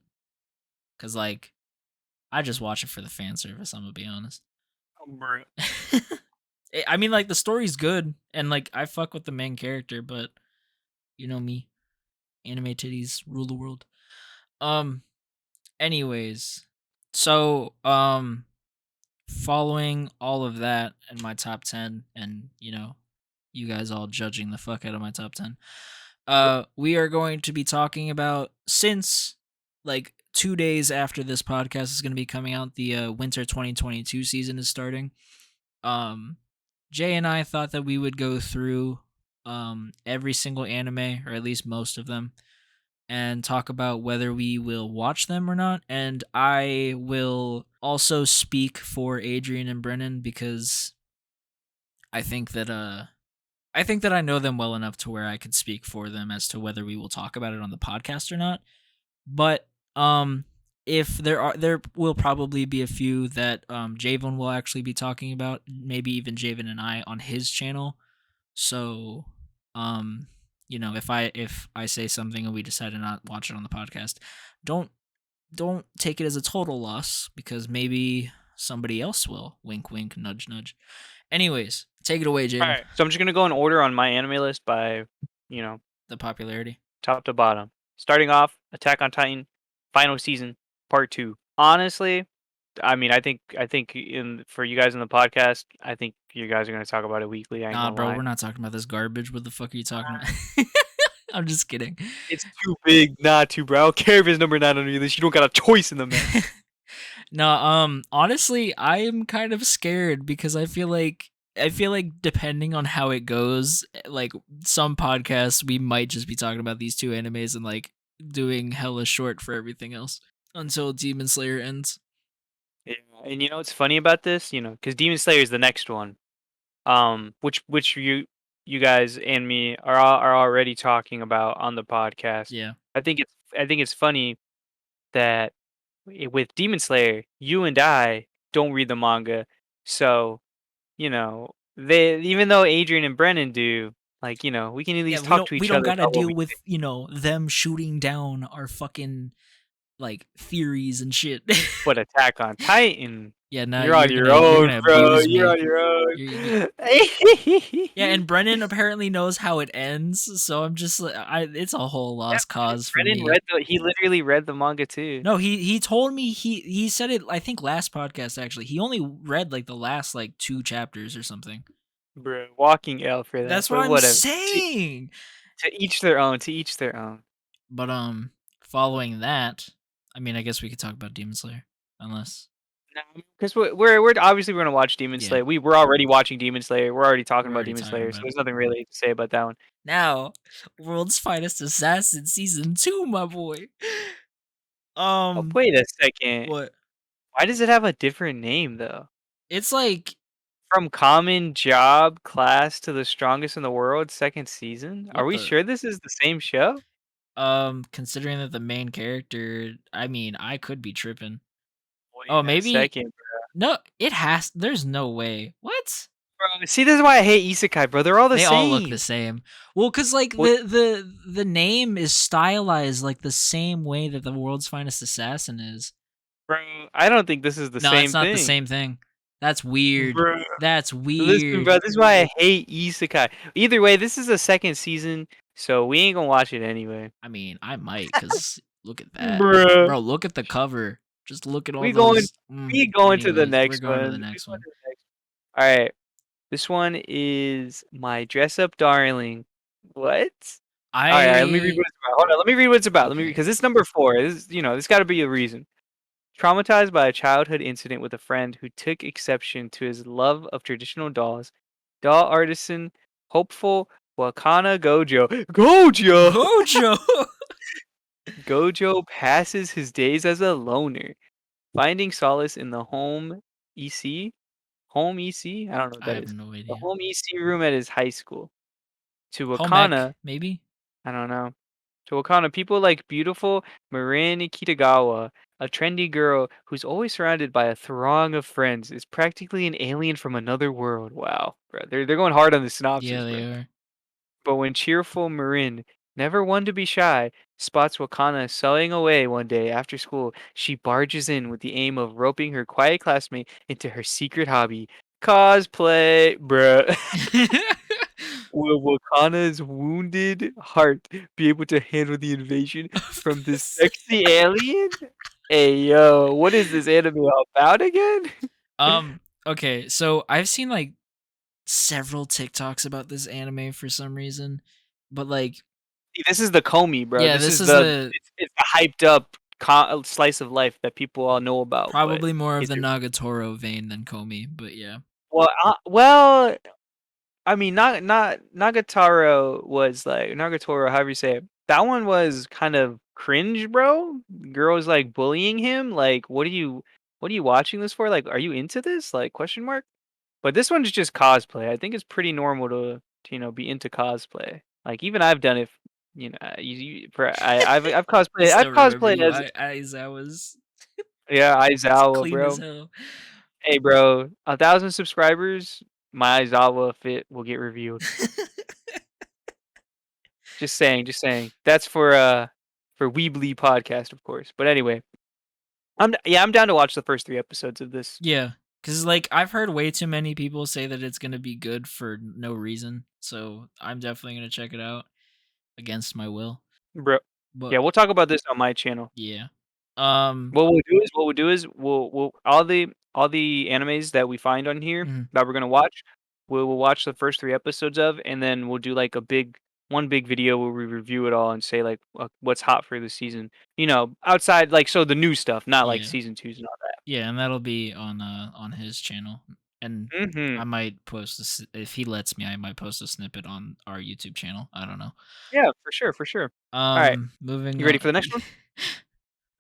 Cuz like I just watch it for the fan service, I'm going to be honest. Bro. I mean, like the story's good, and like I fuck with the main character, but you know me, anime titties rule the world. Um. Anyways, so following all of that in my top 10, and you guys all judging the fuck out of my top 10. We are going to be talking about, since like 2 days after this podcast is going to be coming out, the winter 2022 season is starting. Um, Jay and I thought that we would go through every single anime, or at least most of them, and talk about whether we will watch them or not. And I will also speak for Adrian and Brennan, because I think that I know them well enough to where I could speak for them as to whether we will talk about it on the podcast or not. But if there will probably be a few that Javen will actually be talking about, maybe even Javen and I on his channel. So if I say something and we decide to not watch it on the podcast, don't don't take it as a total loss, because maybe somebody else will. Wink wink, nudge nudge. Anyways, take it away, All Javen. right, so I'm just gonna go in order on my anime list by, The popularity. top to bottom. Starting off, Attack on Titan, final season, part two. Honestly, I mean, I think in for you guys in the podcast, I think you guys are gonna talk about it weekly. I ain't Nah, gonna bro, lie. we're not talking about this garbage. What the fuck are you talking about? I'm just kidding. It's too big not to, bro. I don't care if it's number 9 on your list. You don't got a choice in the matter. No, honestly, I am kind of scared, because I feel like depending on how it goes, like some podcasts we might just be talking about these two animes and like doing hella short for everything else until Demon Slayer ends. Yeah, and you know what's funny about this? Because Demon Slayer is the next one. Which you guys and me are already talking about on the podcast. Yeah. I think it's funny that with Demon Slayer, you and I don't read the manga, so they even though Adrian and Brennan do, like we can at Yeah, least we talk don't to we each don't other got to about what deal we with, think. them shooting down our fucking like theories and shit. But Attack on Titan, Yeah, no, you're on you're your gonna you're own, gonna bro. abuse You're me. on your own. You Yeah, and Brennan apparently knows how it ends, so I'm just like, it's a whole Yeah, lost cause for Brennan me. he literally read the manga too. No, he told me, he said it, I think last podcast actually. He only read like the last like 2 chapters or something. Bro, walking L for that, That's what but I'm whatever. saying. To each their own. To each their own. But following that, I mean, I guess we could talk about Demon Slayer. unless Because we're obviously we're gonna watch Demon yeah, Slayer. We're already watching Demon Slayer. We're already talking we're about already Demon talking Slayer, so about it. there's nothing really to say about that one. Now, World's Finest Assassin season 2, my boy. Oh, Um, wait a second. what? Why does it have a different name though? It's like From Common Job Class to the Strongest in the World, second season? Are what we the sure this is the same show? considering that the main character, I mean, I could be tripping. Oh, Wait a maybe second, no, it has there's no way. What? bro. See, this is why I hate isekai, bro. They're all the They all look the same. same. Well, cuz like What, the name is stylized like the same way that the World's Finest Assassin is. bro? I don't think this is the No, it's same not the thing, same thing. That's weird. bro. That's Listen, weird. bro. This is why I hate isekai. Either way, this is a second season, so we ain't gonna watch it anyway, I mean, I might cuz look at that. bro. Bro, look at the cover. Just look at all We going, those we going to the anyways, we're next going to one. the We next going one. to the next. All right. This one is my dress up darling. What? All right, let me read I what it's about. Hold on, let me read what it's about. Let me okay. because it's number 4. This is, this got to be a reason. Traumatized by a childhood incident with a friend who took exception to his love of traditional dolls, doll artisan, hopeful Wakana Gojo. Gojo! Gojo. Gojo passes his days as a loner, finding solace in the EC home EC? I don't know what I that have is. no The idea. home EC room at his high school. To Home ec, Wakana, maybe? I don't know. To Wakana, people like beautiful Marin Kitagawa, a trendy girl who's always surrounded by a throng of friends, is practically an alien from another world. Wow, bro. They're going hard on the Yeah, synopsis, they bro. are. But when cheerful Marin, never one to be shy, spots Wakana sewing away one day after school, she barges in with the aim of roping her quiet classmate into her secret hobby, cosplay, bruh. Will Wakana's wounded heart be able to handle the invasion from this sexy alien? Hey yo, what is this anime about again? um, okay, so I've seen like several TikToks about this anime for some reason, but like, See, this is the Comey, bro. yeah, This this is is the it's the hyped up slice of life that people all know about, but probably more of it's the Nagatoro vein than Komi, but yeah. well, I mean, not Nagatoro was like Nagatoro, however you say it. That one was kind of cringe, bro. Girls like bullying him. Like, what are you watching this for? Like, are you into this? Like, question mark. But this one's just cosplay. I think it's pretty normal to be into cosplay. Like, even I've done it. I've I cosplayed. I've still remember cosplayed you. as I was yeah Aizawa, clean as bro. hell. Hey, bro, 1,000 subscribers, my Aizawa fit will get reviewed. Just saying, just saying. That's for Weebly podcast, of course. But anyway, I'm down to watch the first 3 episodes of this. Yeah, because like I've heard way too many people say that it's gonna be good for no reason, so I'm definitely gonna check it out against my will. Bro. But Yeah, we'll talk about this on my channel. yeah, um, What we'll do is we'll all the animes that we find on here mhm, that we're gonna watch, we'll watch the first 3 episodes of, and then we'll do like one big video where we review it all and say like what's hot for the season. Outside like so the new stuff, not like yeah, season twos and all yeah, and that'll be on his channel, and that. I Mhm. might post if he lets me. I might post a snippet on our YouTube channel. I don't know. Yeah, for sure, for sure. All right, Moving you ready on. for the next one?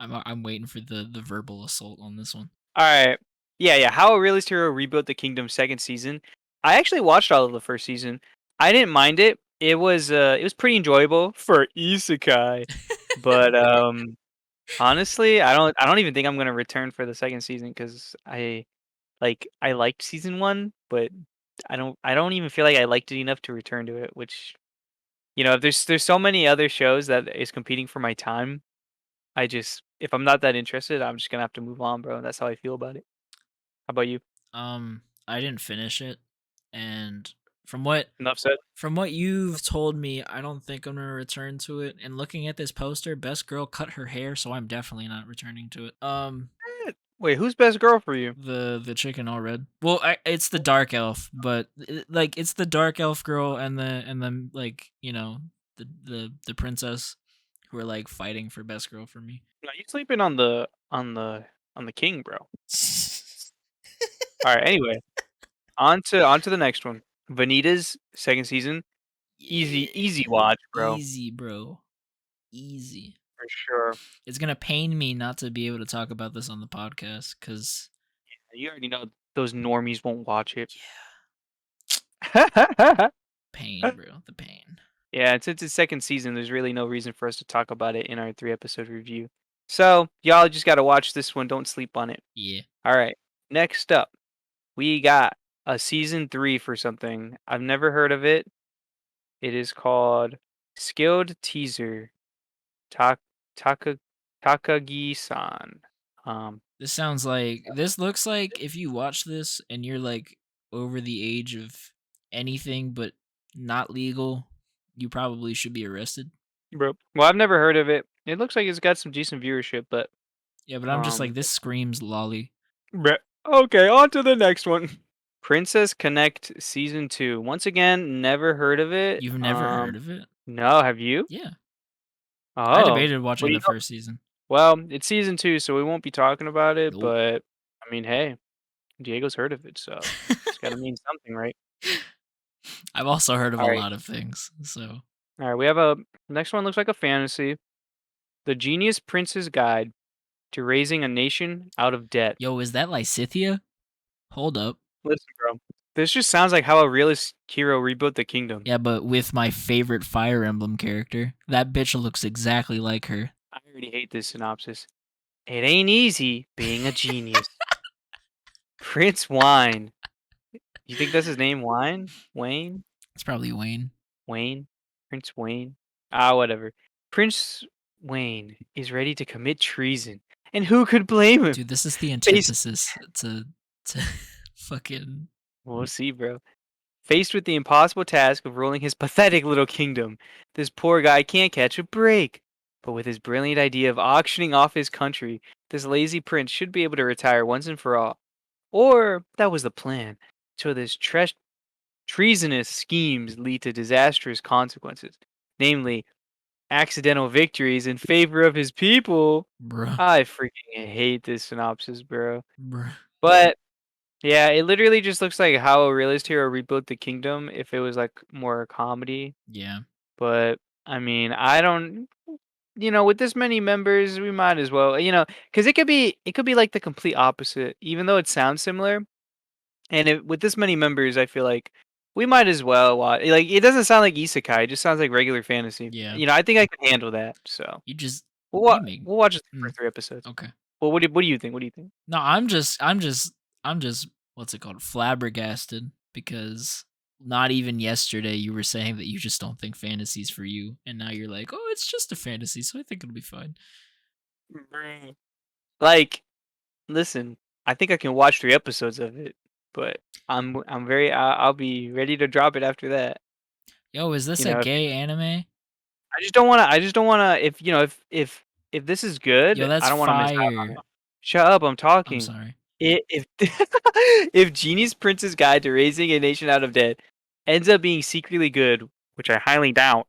I'm waiting for the verbal assault on this one. Alright. Yeah, yeah, How a Realist Hero Rebuilt the Kingdom second season. I actually watched all of the first season. I didn't mind it. It was pretty enjoyable for isekai. But, honestly, I don't even think I'm gonna return for the second season because I liked season 1, but I don't even feel like I liked it enough to return to it, which, if there's so many other shows that is competing for my time, if I'm not that interested, I'm just gonna have to move on, bro. That's how I feel about it. How about you? I didn't finish it, and from what Enough said. from what you've told me, I don't think I'm gonna return to it. And looking at this poster, best girl cut her hair, so I'm definitely not returning to it. Wait, who's best girl for you? The chicken all red. Well, it's the dark elf, but like it's the dark elf girl and then like the princess who are like fighting for best girl for me. No, you sleeping on the I'm the king, bro. All right. Anyway, on to the next one. Vanitas second season. Easy, Yeah. easy watch, bro, Easy, bro. Easy. for sure. It's gonna pain me not to be able to talk about this on the podcast because You already know those normies won't watch it. yeah, Yeah, pain, bro. The pain. and since it's second season, there's really no reason for us to talk about it in our 3 episode review. So y'all just gotta watch this one. Don't sleep on it. Yeah. All right. Next up, we got a season 3 for something. I've never heard of it. It is called Skilled Teaser. Tak Taka Takagi-san. Um, This looks like if you watch this and you're like over the age of anything but not legal, you probably should be arrested. bro. Well, I've never heard of it. It looks like it's got some decent viewership, but Yeah, but I'm just like um, this screams lolly. bruh. Okay, on to the next one. Princess Connect season 2. Once again, never heard of it. You've never heard of it? No, have you? Yeah. I Oh, debated what watching do the you know? first season. Well, it's season 2, so we won't be talking about it. Nope. But I mean, hey, Diego's heard of it, so it's got to mean something, right? I've also heard of All a right, lot of things. So, all right. We have a next one. Looks like a fantasy. The Genius Prince's Guide to Raising a Nation Out of Debt. yo, is that Lysithia? Hold up. Listen, bro. This just sounds like how a realist hero rebuilt the kingdom. Yeah, but with my favorite Fire Emblem character. That bitch looks exactly like her. I already hate this synopsis. It ain't easy being a genius. Prince Wine. You think that's his name? Wine? Wayne? It's probably Wayne. Wayne? Prince Wayne? Ah, whatever. Prince Wayne is ready to commit treason. And who could blame him? Dude, this is the Face antithesis to fucking We'll see, bro. Faced with the impossible task of ruling his pathetic little kingdom, this poor guy can't catch a break. But with his brilliant idea of auctioning off his country, this lazy prince should be able to retire once and for all. Or that was the plan, till his treasonous schemes lead to disastrous consequences, namely accidental victories in favor of his people. bruh. I freaking hate this synopsis, bro. Bruh. But yeah, it literally just looks like how a realist hero rebuilt the kingdom if it was like more comedy. Yeah. But I mean, I don't, with this many members, we might as well, because it could be like the complete opposite, even though it sounds similar. And with this many members, I feel like we might as well watch. Like, it doesn't sound like isekai; it just sounds like regular fantasy. Yeah. I think I can handle that. So You just we'll you make we'll watch the mm, first 3 episodes. okay. Well, what do you think? What do you think? No, I'm just what's it called? Flabbergasted because not even yesterday you were saying that you just don't think fantasy's for you, and now you're like, "Oh, it's just a fantasy, so I think it'll be fine." Bruh. Like, listen, I think I can watch 3 episodes of it, but I'm very I'll be ready to drop it after that. Yo, is this a If gay anime? I just don't wanna if this is Yo, good, I that's don't wanna miss out on fire. it. Shut up, I'm I'm talking. sorry. If if Genie's Prince's Guide to Raising a Nation Out of Debt ends up being secretly good, which I highly doubt,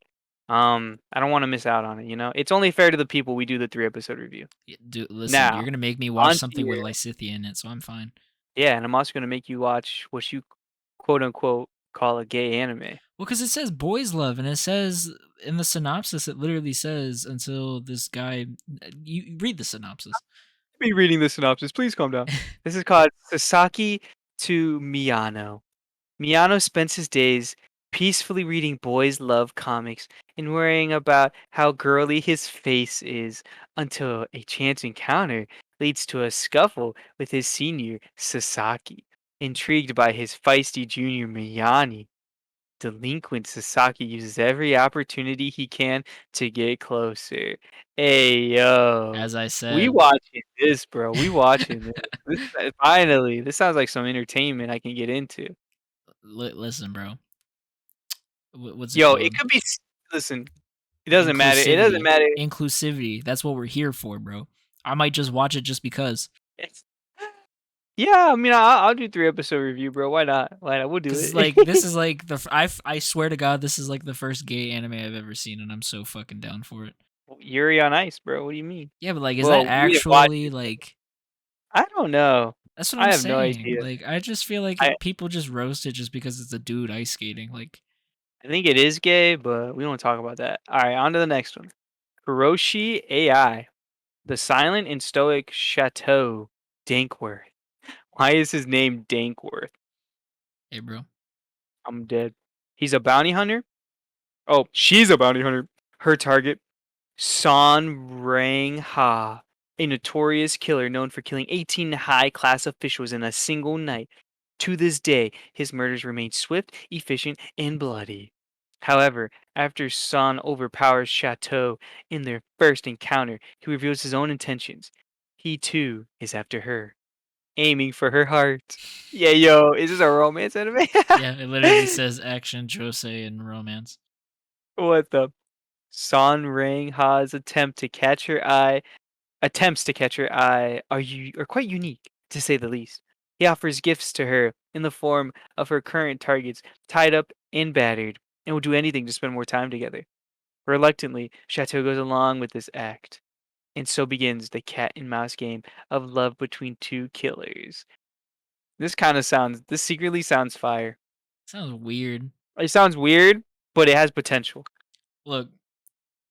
I don't wanna miss out on it, you know? It's only fair to the people we do the 3 episode review. Dude, listen, you're Now, gonna make me watch onto something with your Lysithia in it, so I'm fine. yeah, and I'm also gonna make you watch what you quote unquote call a gay anime. Well, because it says boys love, and it says in the synopsis, it literally says until this guy. You read the synopsis. Me reading the synopsis, please calm down. This is called Sasaki To Miyano. Miyano spends his days peacefully reading boys' love comics and worrying about how girly his face is until a chance encounter leads to a scuffle with his senior, Sasaki. Intrigued by his feisty junior Miyani, delinquent Sasaki uses every opportunity he can to get closer. Hey yo, As I we said, watching this, bro. We watching this. Finally, this sounds like some entertainment I can get into. listen, bro. What's it Yo, it called? could be. Listen, it doesn't matter. It doesn't Inclusivity. matter. Inclusivity. That's what we're here for, bro. I might just watch it just because. It's, yeah, I mean, I'll do 3 episode review, bro. Why not? Why not? We'll do Because like this it. is like I swear to God, this is like the first gay anime I've ever seen, and I'm so fucking down for it. Yuri on Ice, bro. What do you mean? Yeah, but like, is that Well, we didn't watch actually it. like? I don't know. That's what I I'm have no saying. idea. Like, I just feel like I people just roast it just because it's a dude ice skating. Like, I think it is gay, but we don't talk about that. All right, on to the next one. Hiroshi AI, the silent and stoic Chateau Dankworth. Why is his name Dankworth? hey, bro. I'm dead. He's a bounty hunter. Oh, she's a bounty hunter. Her target, Son Rang Ha, a notorious killer known for killing 18 high-class officials in a single night. To this day, his murders remain swift, efficient, and bloody. However, after Son overpowers Chateau in their first encounter, he reveals his own intentions. He too is after her, aiming for her heart. Yeah, yo, is this a romance anime? Yeah, it literally says action, josei, and romance. What the? Son Rang Ha's attempts to catch her eye are quite unique, to say the least. He offers gifts to her in the form of her current targets, tied up and battered, and will do anything to spend more time together. Reluctantly, Chateau goes along with this act, and so begins the cat and mouse game of love between two killers. This secretly sounds fire. Sounds weird. It sounds weird, but it has potential. Look,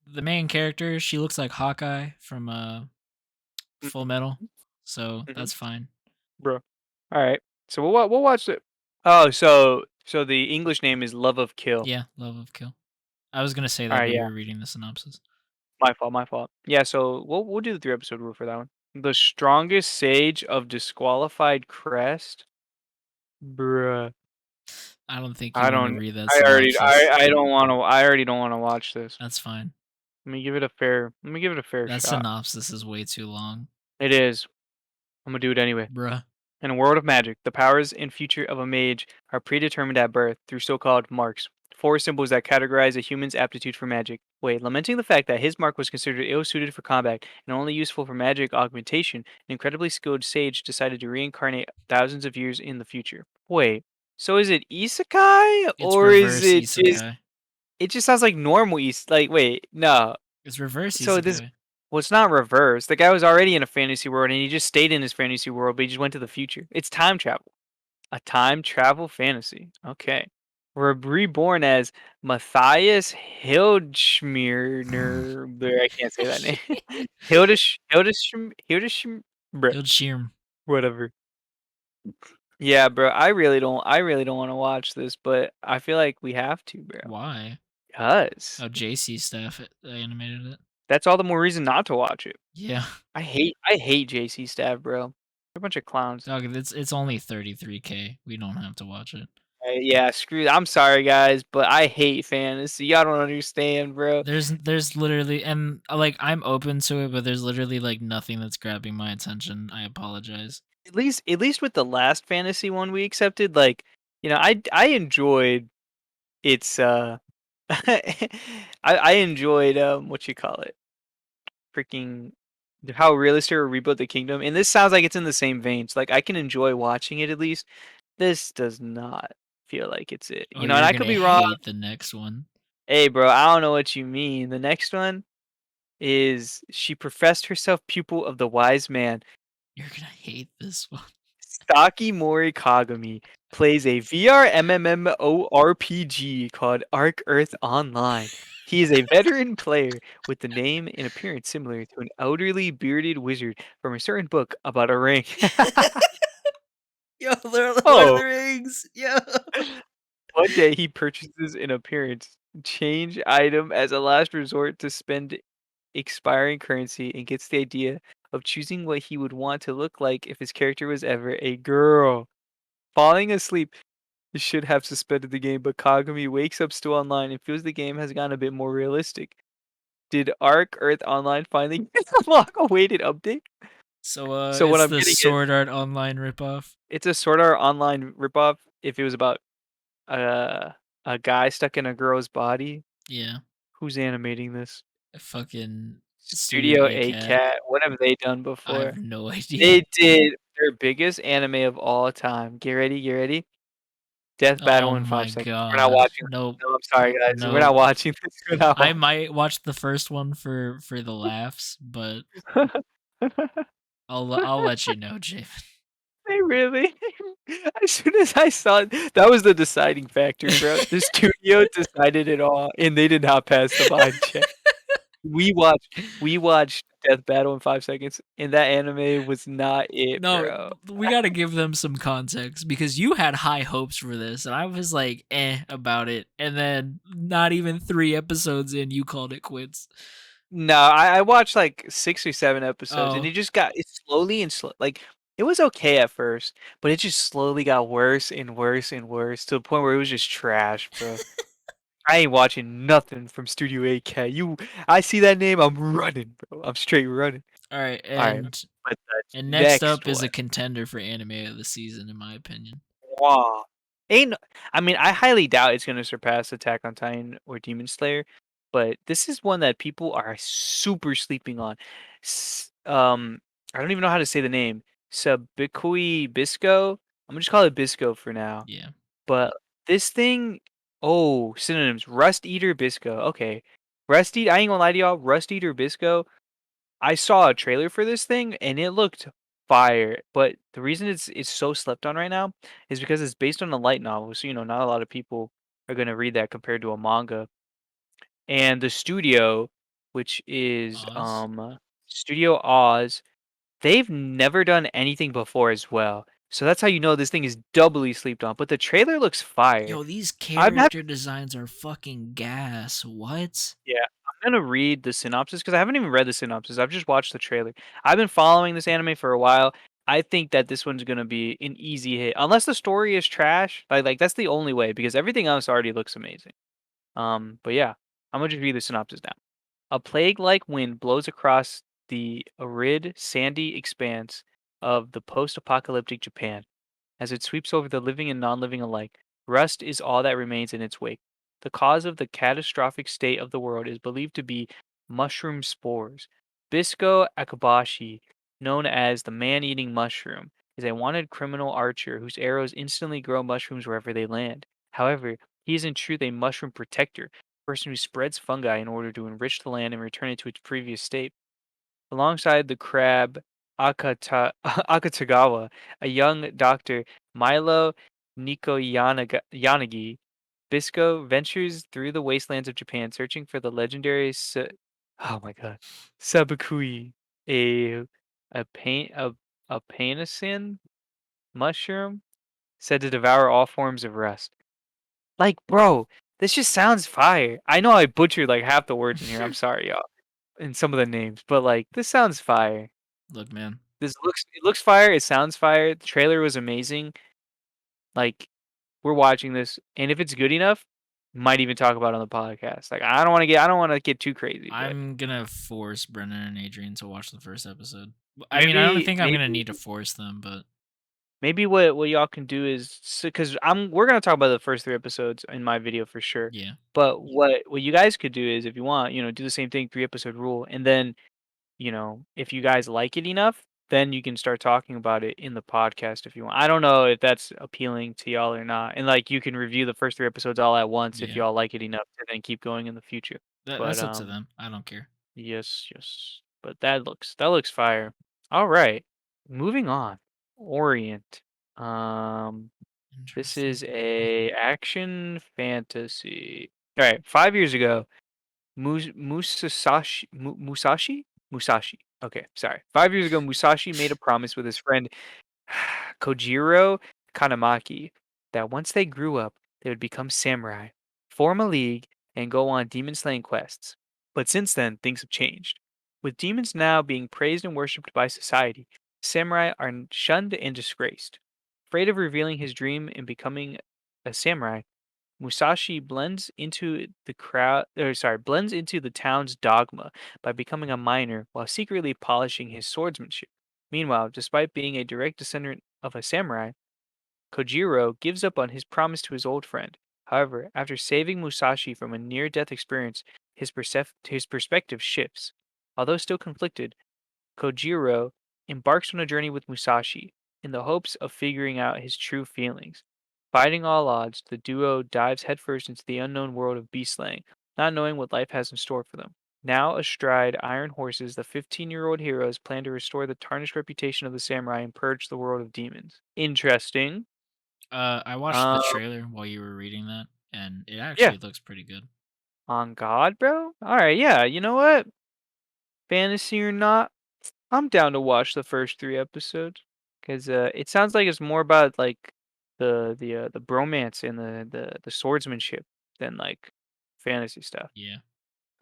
the main character, she looks like Hawkeye from Full Metal, so Mm-hmm. that's fine. Bro. All right. So we'll watch it. Oh, so the English name is Love of Kill. Yeah, Love of Kill. I was gonna say All that, right, but you yeah. were reading the synopsis. My fault, my fault. Yeah, so we'll do the 3 episode rule for that one. The strongest sage of disqualified Crest. Bruh. I don't think you I want to don't read that synopsis. I don't want to I already don't want to watch this. That's fine. Let me give it a fair That shot. synopsis is way too long. It is. I'm gonna do it anyway. Bruh. In a world of magic, the powers and future of a mage are predetermined at birth through so-called marks, four symbols that categorize a human's aptitude for magic. Wait, lamenting the fact that his mark was considered ill-suited for combat and only useful for magic augmentation, an incredibly skilled sage decided to reincarnate thousands of years in the future. Wait, so is it isekai It's or is reverse it just isekai. it just sounds like normal like wait, no. It's reverse So this isekai. well, it's not reverse. The guy was already in a fantasy world and he just stayed in his fantasy world, but he just went to the future. It's time travel. A time travel fantasy. Okay. We're reborn as Matthias Hildschmierner. I can't say that name. Hildeschm, bruh, Hildshirm. whatever. Yeah, bro. I really don't want to watch this, but I feel like we have to, bro. Why? Cause Oh, JC staff animated it. that's all the more reason not to watch it. Yeah. I hate JC staff, bro. They're a bunch of clowns. Dog, it's only 33K. We don't have to watch it. Yeah, screw. I'm sorry, guys, but I hate fantasy. Y'all don't understand, bro. There's literally, and like, I'm open to it, but there's literally like nothing that's grabbing my attention. I apologize. At least with the last fantasy one we accepted, like I enjoyed its I enjoyed what you call it, freaking how Realist rebuilt the kingdom, and this sounds like it's in the same veins. Like I can enjoy watching it at least. This does not feel like it's it, Oh, and you're I could gonna be wrong. hate the next one. Hey, bro, I don't know what you mean. The next one is she professed herself pupil of the wise man. You're gonna hate this one. Saki Mori Kagami plays a VR MMORPG called Arc Earth Online. He is a veteran player with the name and appearance similar to an elderly bearded wizard from a certain book about a ring. Yo, Lord of Oh, the Rings. Yo. one day he purchases an appearance change item as a last resort to spend expiring currency and gets the idea of choosing what he would want to look like if his character was ever a girl. Falling asleep should have suspended the game, but Kagami wakes up still online and feels the game has gotten a bit more realistic. Did Arc Earth Online finally unlock a weighted update? So So what it's I'm the getting is Sword Art Online ripoff. it's a Sword Art Online ripoff if it was about uh, a guy stuck in a girl's body. Yeah. Who's animating this? Fucking Studio Studio A A Cat. Cat. What have they done I before? have no idea. They did their biggest anime of all time. Get ready, get ready. Death Battle Oh in my 5 seconds. We're not god. watching Nope. this. No, I'm sorry, guys. We're not Nope. watching this. We're not I might watch the first one for the laughs, but watching. I'll let you know, Javen. They really as soon as I saw it, that was the deciding factor, bro. The studio decided it all, and they did not pass the vibe check. We watched Death Battle in 5 seconds, and that anime was not it, No, bro. we got to give them some context because you had high hopes for this, and I was like, about it. And then not even 3 episodes in, you called it quits. No, I watched, like, 6 or 7 episodes, and Oh, it slowly and like, it was okay at first, but it just slowly got worse and worse and worse to the point where it was just trash, bro. I ain't watching nothing from Studio AK. I see that name, I'm running, bro. I'm straight running. all right. Alright, And but the next next up is one. a contender for anime of the season, in my opinion. Wow. Ain't I mean, I highly doubt it's gonna surpass Attack on Titan or Demon Slayer, but this is one that people are super sleeping on. I don't even know how to say the name. Sabikui Bisco? I'm gonna just call it Bisco for now. Yeah. But this thing, oh, synonyms. Rust Eater Bisco. Okay. I ain't gonna lie to y'all, Rust Eater Bisco, I saw a trailer for this thing and it looked fire, but the reason it's so slept on right now is because it's based on a light novel, so not a lot of people are gonna read that compared to a manga. And the studio, which is Oz. Studio Oz, they've never done anything before as well. So that's how you know this thing is doubly slept on. But the trailer looks fire. Yo, these I'm not character designs are fucking gas. What? Yeah, I'm gonna read the synopsis because I haven't even read the synopsis. I've just watched the trailer. I've been following this anime for a while. I think that this one's gonna be an easy hit, unless the story is trash. Like that's the only way because everything else already looks amazing. But yeah, I'm gonna just read the synopsis now. A plague-like wind blows across the arid, sandy expanse of the post-apocalyptic Japan. As it sweeps over the living and non-living alike, rust is all that remains in its wake. The cause of the catastrophic state of the world is believed to be mushroom spores. Bisco Akabashi, known as the man-eating mushroom, is a wanted criminal archer whose arrows instantly grow mushrooms wherever they land. However, he is in truth a mushroom protector, a person who spreads fungi in order to enrich the land and return it to its previous state. Alongside the crab Akutagawa, a young doctor, Milo Yanagi, Bisco ventures through the wastelands of Japan searching for the legendary oh my god, Sabukui, a a pain a painasin mushroom said to devour all forms of rust. Like, bro, this just sounds fire. I know I butchered like half the words in here. I'm sorry, y'all, and some of the names, but like this sounds fire. Look, man, It looks fire, it sounds fire, the trailer was amazing, like, we're watching this, and if it's good enough, might even talk about it on the podcast, like, I don't wanna get too crazy, but I'm gonna force Brennan and Adrian to watch the first episode. I mean, I don't maybe think I'm gonna maybe need to force them, but maybe what y'all can do is because we're gonna talk about the first 3 episodes in my video for sure, yeah, but what you guys could do is if you want, do the same thing, 3-episode rule, and then if you guys like it enough, then you can start talking about it in the podcast if you want. I don't know if that's appealing to y'all or not. And like you can review the first 3 episodes all at once if yeah. y'all like it enough to then keep going in the future. But That's up to them. I don't care. yes, yes. But that looks fire. All right. Moving on. Orient. Um this Interesting. is a action fantasy. All right, 5 years ago, Musashi? Musashi. Okay, sorry. 5 years ago, Musashi made a promise with his friend Kojiro Kanamaki that once they grew up, they would become samurai, form a league, and go on demon slaying quests. But since then, things have changed. With demons now being praised and worshipped by society, samurai are shunned and disgraced. Afraid of revealing his dream in becoming a samurai, Musashi blends into the town's dogma by becoming a miner while secretly polishing his swordsmanship. Meanwhile, despite being a direct descendant of a samurai, Kojiro gives up on his promise to his old friend. However, after saving Musashi from a near-death experience, his perspective shifts. Although still conflicted, Kojiro embarks on a journey with Musashi in the hopes of figuring out his true feelings. Fighting all odds, the duo dives headfirst into the unknown world of beast slaying, not knowing what life has in store for them. Now astride iron horses, the 15-year-old heroes plan to restore the tarnished reputation of the samurai and purge the world of demons. Interesting. I watched the Um, trailer while you were reading that, and it yeah, actually looks pretty good. on God, bro. All right, yeah. You know what? Fantasy or not, I'm down to watch the first 3 episodes because it sounds like it's more about like the bromance and the swordsmanship than like fantasy stuff. Yeah.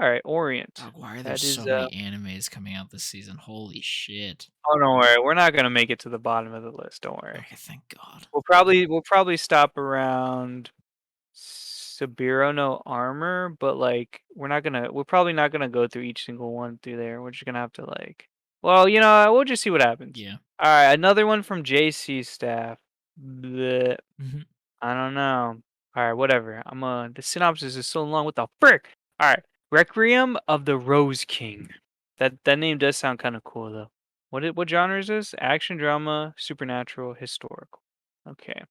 All right, Orient. Dog, why are there That is so many animes coming out this season? Holy shit. oh, don't worry. We're not gonna make it to the bottom of the list. Don't worry. Okay, thank God. We'll probably stop around Sabiro no Armor, but like we're probably not gonna go through each single one through there. We're just gonna have to like well, we'll just see what happens. Yeah. Alright, another one from JC staff. Bleh, Mhm. I don't know. Alright, whatever. The synopsis is so long. What the frick? Alright. Requiem of the Rose King. That name does sound kind of cool though. What genre is this? Action, drama, supernatural, historical. Okay.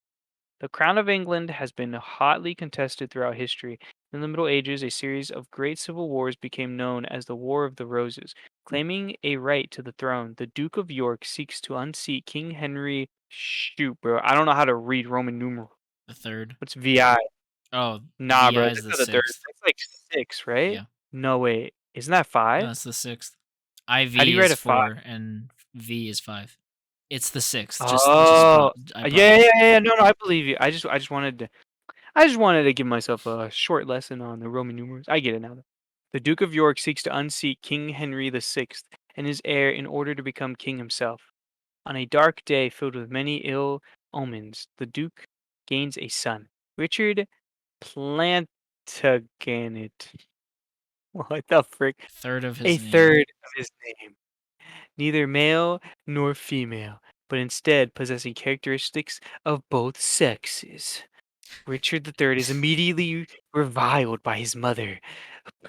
The crown of England has been hotly contested throughout history. In the Middle Ages, a series of great civil wars became known as the War of the Roses. Claiming a right to the throne, the Duke of York seeks to unseat King Henry. Shoot, bro. I don't know how to read Roman numeral. The third. What's VI? Oh, Nah, bro. VI is That's the not the third. sixth. That's like six, right? Yeah. No, wait. Isn't that No, five? it's the sixth. How do IV you write is a five? 4 and V is 5. It's the sixth. Oh, I yeah, yeah, promise. yeah. No, no. I believe you. I just wanted to give myself a short lesson on the Roman numerals. I get it now. The Duke of York seeks to unseat King Henry VI and his heir in order to become king himself. On a dark day filled with many ill omens, the Duke gains a son, Richard Plantagenet. What the frick? Third of A his name. third of his name. Neither male nor female, but instead possessing characteristics of both sexes. Richard III is immediately reviled by his mother.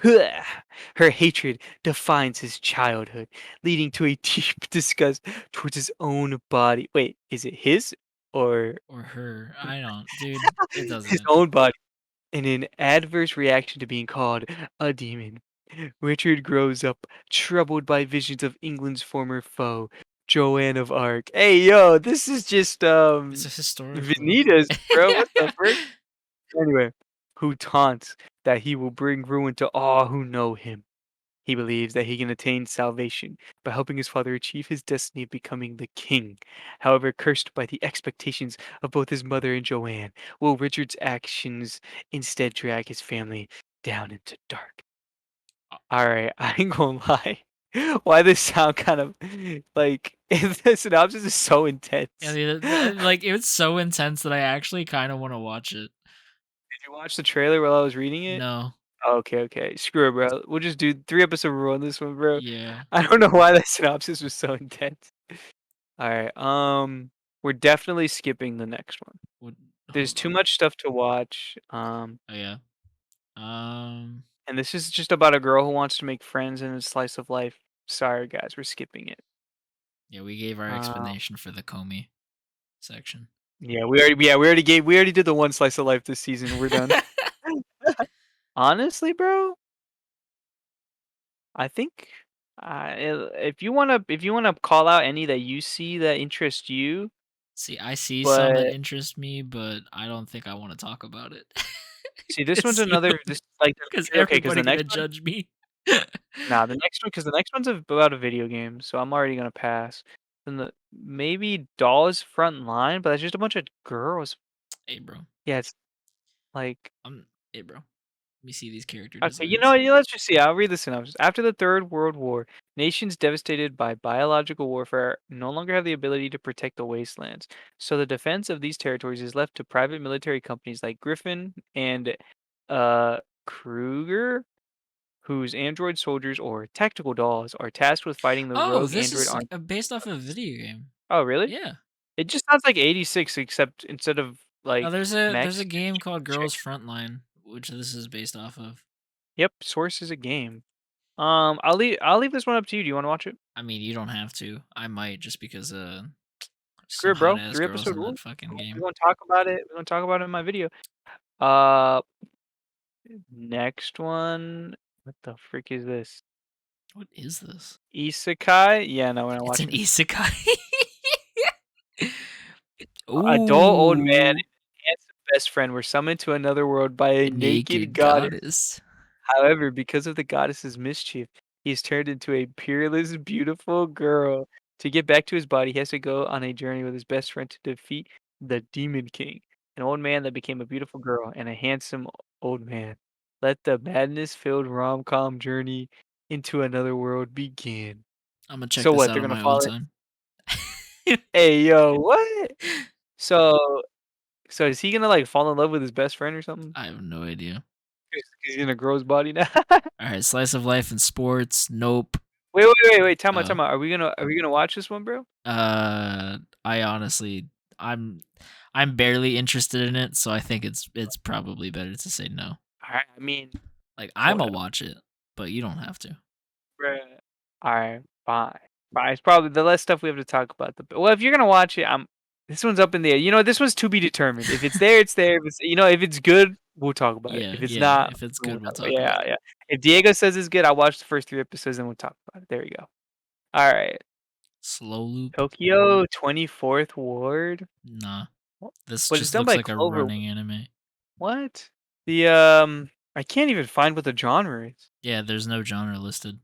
Her hatred defines his childhood, leading to a deep disgust towards his own body. Wait, is it his or Or her. I don't. Dude, it his doesn't. own body? And an adverse reaction to being called a demon. Richard grows up troubled by visions of England's former foe, Joanne of Arc. Hey yo, this is just It's a historical. Vanitas, bro. What the frick? Anyway, who taunts that he will bring ruin to all who know him. He believes that he can attain salvation by helping his father achieve his destiny of becoming the king. However, cursed by the expectations of both his mother and Joanne, will Richard's actions instead drag his family down into dark. Alright, I ain't gonna lie. Why this sound kind of like the synopsis is so Yeah, intense. like, it was so intense that I actually kinda wanna watch it. Did you watch the trailer while I was reading it? No. Okay, okay. Screw it, bro. We'll just do 3 episode rule on this one, bro. Yeah. I don't know why that synopsis was so intense. All right. We're definitely skipping the next one. What There's hold too on. much stuff to watch. Oh, yeah. Um, And this is just about a girl who wants to make friends in a slice of life. Sorry, guys, we're skipping it. yeah, we gave our Uh, explanation for the Comey section. we already did the one slice of life this season. We're done. Honestly, bro, I think if you wanna call out any that you see that interest you, See, I see some that but interest me, but I don't think I wanna talk about it. see, this one's 'Cause you another this like, 'cause okay, because everybody the gonna next one judge me. nah, the next one's about a video game, so I'm already gonna pass. Then maybe Dolls Frontline, but that's just a bunch of girls. Hey, bro. Yeah, it's like Hey, bro. Let me see these character okay, you know designs. what? Let's just see. I'll read the synopsis. After the Third World War, nations devastated by biological warfare no longer have the ability to protect the wastelands. So the defense of these territories is left to private military companies like Griffin and Kruger, whose android soldiers or tactical dolls are tasked with fighting the Oh, rogue this android is, army. based off of a video game. Oh, really? Yeah. It just sounds like 86 except instead of No, like there's a mechs, game it's called Girls chicken. Frontline, which this is based off of. Yep, Source is a game. I'll leave this one up to you. Do you want to watch it? I mean, you don't have to. I might just because, Screw some it, bro. hot-ass Three girls episode in that rule. fucking We're game. gonna talk about it. We're gonna talk about it in my video. Uh, next one. What the frick is this? What is this? Isekai? Yeah, no, we're not It's an watching it. isekai. Adult old man Ooh, and handsome best friend were summoned to another world by a a naked naked goddess. goddess. However, because of the goddess's mischief, he is turned into a peerless, beautiful girl. To get back to his body, he has to go on a journey with his best friend to defeat the Demon King, an old man that became a beautiful girl and a handsome old man. Let the madness-filled rom-com journey into another world begin. I'm gonna check So this what? out They're on gonna my own fall in. time. Hey, yo, what? So, so is he gonna like fall in love with his best friend or something? I have no idea. 'Cause he's in a girl's body now. All right, slice of life and sports. Nope. Wait. Time out, Oh, time out. Are we gonna watch this one, bro? I honestly, I'm, I'm barely interested in it, so I think it's probably better to say no. Alright, I mean, Like hold I'ma up, watch it, but you don't have to. bruh. Alright, fine. Fine. It's probably the less stuff we have to talk about. The well, if you're gonna watch it, I'm. This one's up in the air. You know, this one's to be determined. If it's there, it's there. If it's if it's good, we'll talk about it. Yeah, If it's yeah. not, If it's we good, won't we'll talk about it. talk Yeah, about it. yeah. If Diego says it's good, I'll watch the first 3 episodes and we'll talk about it. There we go. Alright. Slow loop? Tokyo 24th Ward. Nah. Wh This but it's just done looks by like a Clover. running anime. What? The, I can't even find what the genre is. Yeah, there's no genre listed.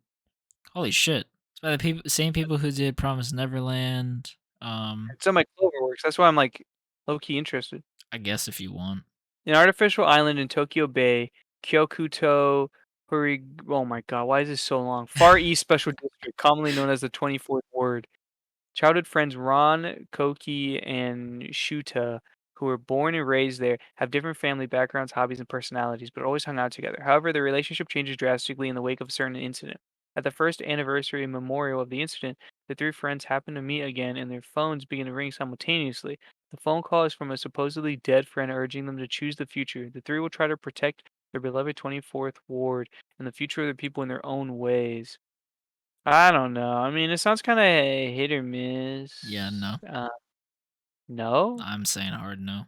Holy shit! It's by the same people who did Promise Neverland. It's on my Cloverworks. That's why I'm like low key interested. I guess if you want. An artificial island in Tokyo Bay, Kyokuto oh my god, why is this so long? Far East Special District, commonly known as the 24th Ward. Childhood friends Ron, Koki, and Shuta, who were born and raised there, have different family backgrounds, hobbies, and personalities, but always hung out together. However, their relationship changes drastically in the wake of a certain incident. At the first anniversary memorial of the incident, the three friends happen to meet again and their phones begin to ring simultaneously. The phone call is from a supposedly dead friend urging them to choose the future. The three will try to protect their beloved 24th ward and the future of the people in their own ways. I don't know. I mean, it sounds kind of hit or Yeah, miss. no. No? I'm saying hard no.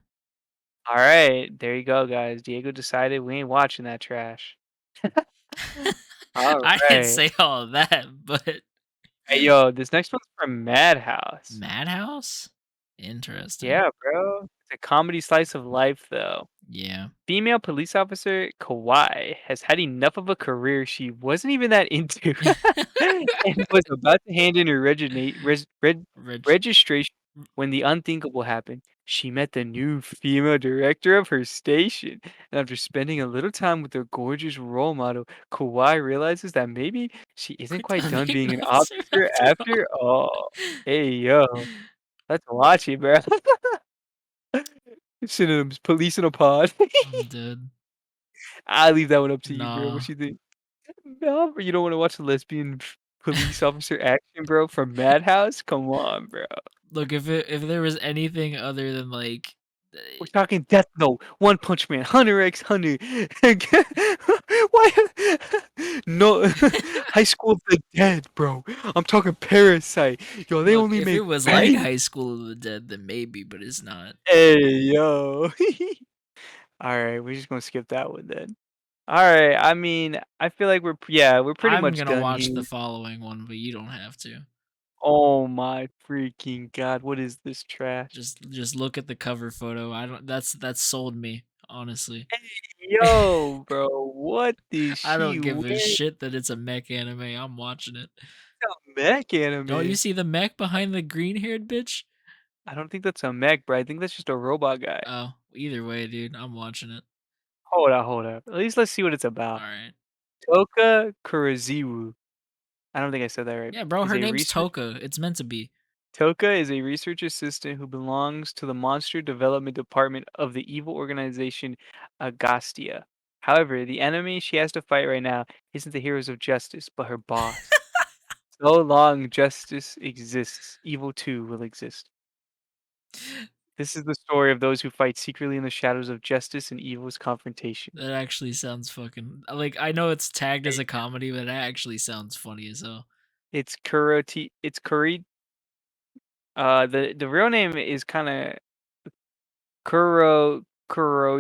All right. There you go, guys. Diego decided we ain't watching that trash. All I didn't right. say all of that, but Hey, yo, this next one's from Madhouse. Madhouse? Interesting. Yeah, bro. It's a comedy slice of life, though. Yeah. Female police officer Kawai has had enough of a career she wasn't even that into and was about to hand in her Reg registration when the unthinkable happened. She met the new female director of her station, and after spending a little time with her gorgeous role model, Kawhi realizes that maybe she isn't We're quite done done being being an an officer officer after after all. Hey, yo, let's watch it, bro. Synonyms: police in a pod. I'm dead. I leave that one up to you, bro. Nah. What you think? No, bro, you don't wanna watch a lesbian police officer action, bro, from Madhouse? Come on, bro. Look, if there was anything other than like We're talking Death Note, One Punch Man, Hunter x Hunter. Why? No, High School of the Dead, bro. I'm talking Parasite. Yo, they look, only if it make was like bang. High School of the Dead, then maybe, but it's not. Hey, yo. Alright, we're just gonna skip that one then. Alright, I mean, I feel like we're pretty I'm much gonna done watch the here. following one, but you don't have to. Oh my freaking god, what is this trash? Just look at the cover photo. I don't that's sold me, honestly. Yo, bro, what is I she don't give a wearing? shit that it's a mech anime. I'm watching it. A mech Don't you anime. see the mech behind the green-haired bitch? I don't think that's a mech, bro. I think that's just a robot guy. Oh, either way, dude, I'm watching it. Hold up, hold up. At least let's see what it's about. All right. Toka Kuriziwu. I don't think I said that right. Yeah, bro, Is her a name's research Toka. It's meant to be. Toka is a research assistant who belongs to the monster development department of the evil organization Agastya. However, the enemy she has to fight right now isn't the heroes of justice, but her boss. So long justice exists, evil too will exist. This is the story of those who fight secretly in the shadows of justice and evil's confrontation. That actually sounds fucking like I know it's tagged as a comedy, but it actually sounds funny as hell. It's Kuri the real name is kinda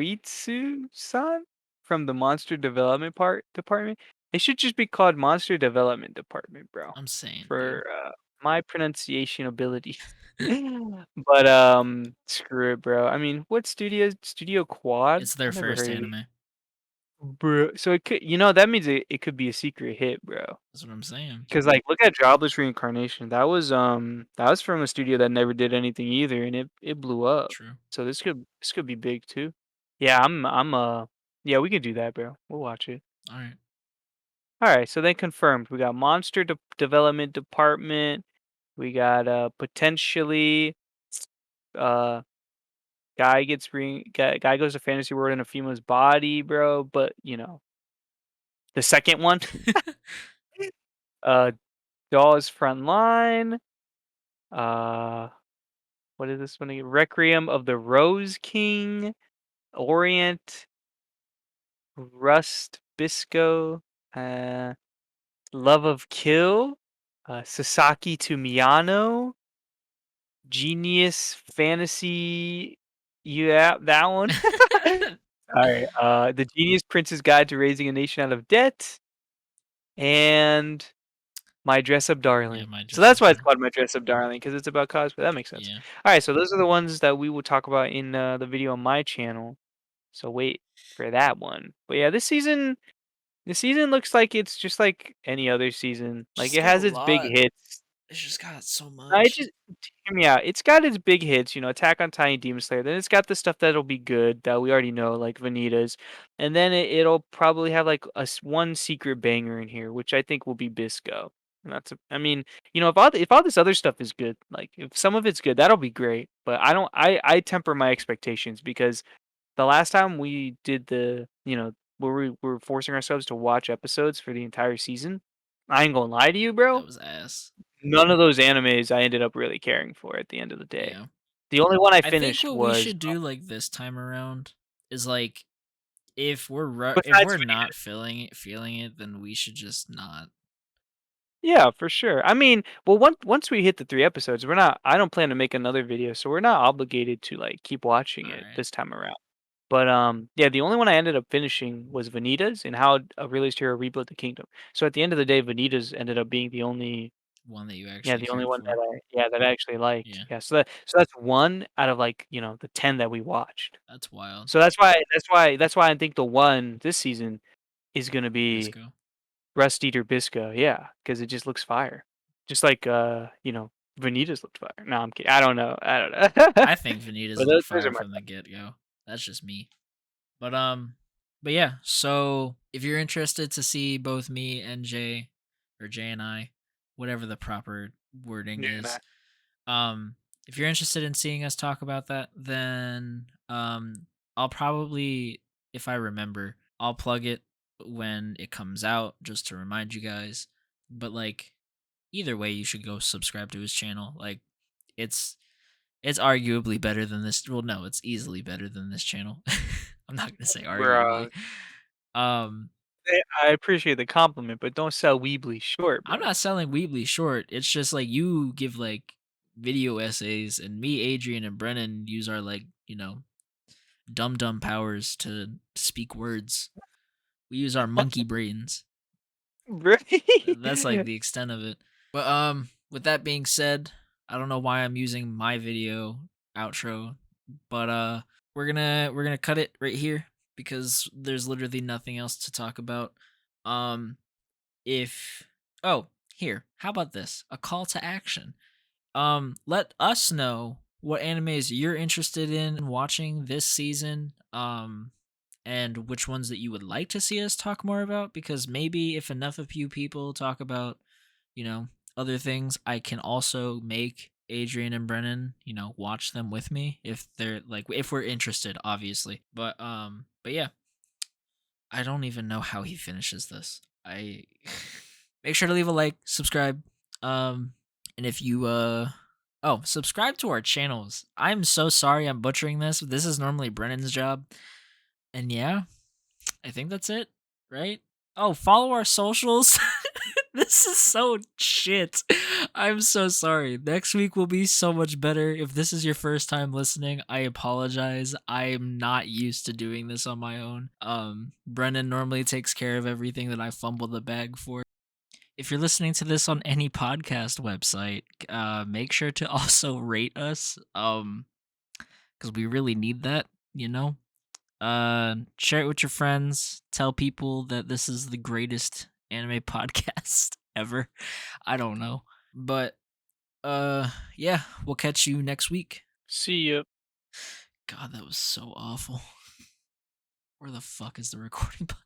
Kuroitsu-san from the monster development part department. It should just be called Monster Development Department, bro, I'm saying, dude. for my pronunciation abilities. But screw it, bro. I mean, what Studio Quad? It's their I never first heard of these. anime. Bro, so it could, that means it could be a secret hit, bro. That's what I'm saying. Cause like, look at Jobless Reincarnation. That was from a studio that never did anything either, and it blew up. True. So this could be big too. Yeah, yeah, we could do that, bro. We'll watch it. All right. All right, so then confirmed. We got Development Department. We got potentially uh guy goes to fantasy world in a female's body, bro. But the second one, uh, Doll's Frontline. Uh, what is this one again? Requiem of the Rose King, Orient, Rust Bisco, uh, Love of Kill, Sasaki to Miyano, Genius Fantasy. Yeah, that one. All right. The Genius Prince's Guide to Raising a Nation Out of Debt, and My Dress Up Yeah, Darling. my So dress that's up why it's darling. called My Dress Up Darling, because it's about cosplay. That makes sense. Yeah. All right, so those are the ones that we will talk about in the video on my channel. So wait for that one. But yeah, this season looks like it's just like any other season. Like Just it got a has its big lot. hits. It's just got so No, it much. just hear me out. It's got its big hits, Attack on Titan, Demon Slayer. Then it's got the stuff that'll be good that we already know, like Vanitas, and then it'll probably have like one secret banger in here, which I think will be Bisco. And I mean, if all this other stuff is good, like if some of it's good, that'll be great. But I don't, I temper my expectations because the last time we did where we were forcing ourselves to watch episodes for the entire season, I ain't gonna lie to you, That bro. was ass. None of those animes I ended up really caring for at the end of the day. Yeah. The only one I I think finished what we was should do like this time around is like if besides we're not Vanitas. feeling it, then we should just not. Yeah, for sure. I mean, well, once we hit the 3 episodes, we're not I don't plan to make another video, so we're not obligated to, like, keep watching All it right. this time around. But, yeah, the only one I ended up finishing was Vanitas and how a Realist Hero Rebuilt the Kingdom. So at the end of the day, Vanitas ended up being the only One that you yeah, actually the only cared one for. that I actually liked. Yeah. Yeah, so that's 1 out of, like, the 10 that we watched. That's wild. So that's why I think the one this season is gonna be Bisco. Rusteater Bisco, yeah, because it just looks fire. Just like Vanitas looked fire. No, I'm kidding. I don't know. I think Vanitas But look those are fire my from the get go. That's just me. But but yeah, so if you're interested to see both me and Jay or Jay and I, whatever the proper wording yeah, nah. is, um if you're interested in seeing us talk about that, then I'll probably, if I remember, I'll plug it when it comes out just to remind you guys. But like either way, you should go subscribe to his channel. Like it's it's arguably better than this. Well, no, it's easily better than this channel. I'm not gonna say arguably. Bruh. Um, I appreciate the compliment, but don't sell Weebly short, I'm bro. not selling Weebly short. It's just like you give like video essays, and me, Adrian, and Brennan use our like dumb powers to speak words. We use our monkey brains. That's like Right? the extent of it. But with that being said, I don't know why I'm using my video outro, but we're gonna cut it right here because there's literally nothing else to talk about. Um if oh, here, how about this? A call to action. Let us know what animes you're interested in watching this season. And which ones that you would like to see us talk more about, because maybe if enough of you people talk about, you know, other things, I can also make Adrian and Brennan, watch them with me if they're like if we're interested, obviously. But yeah, I don't even know how he finishes this. I make sure to leave a like, subscribe, and if you subscribe to our channels. I'm so sorry I'm butchering this. This is normally Brennan's job. And yeah, I think that's it, right? Oh, follow our socials. This is so shit. I'm so sorry. Next week will be so much better. If this is your first time listening, I apologize. I'm not used to doing this on my own. Brennan normally takes care of everything that I fumble the bag for. If you're listening to this on any podcast website, make sure to also rate us. Because we really need that, you know? Share it with your friends. Tell people that this is the greatest anime podcast ever. I don't know. But yeah, we'll catch you next week. See ya. God, that was so awful. Where the fuck is the recording button?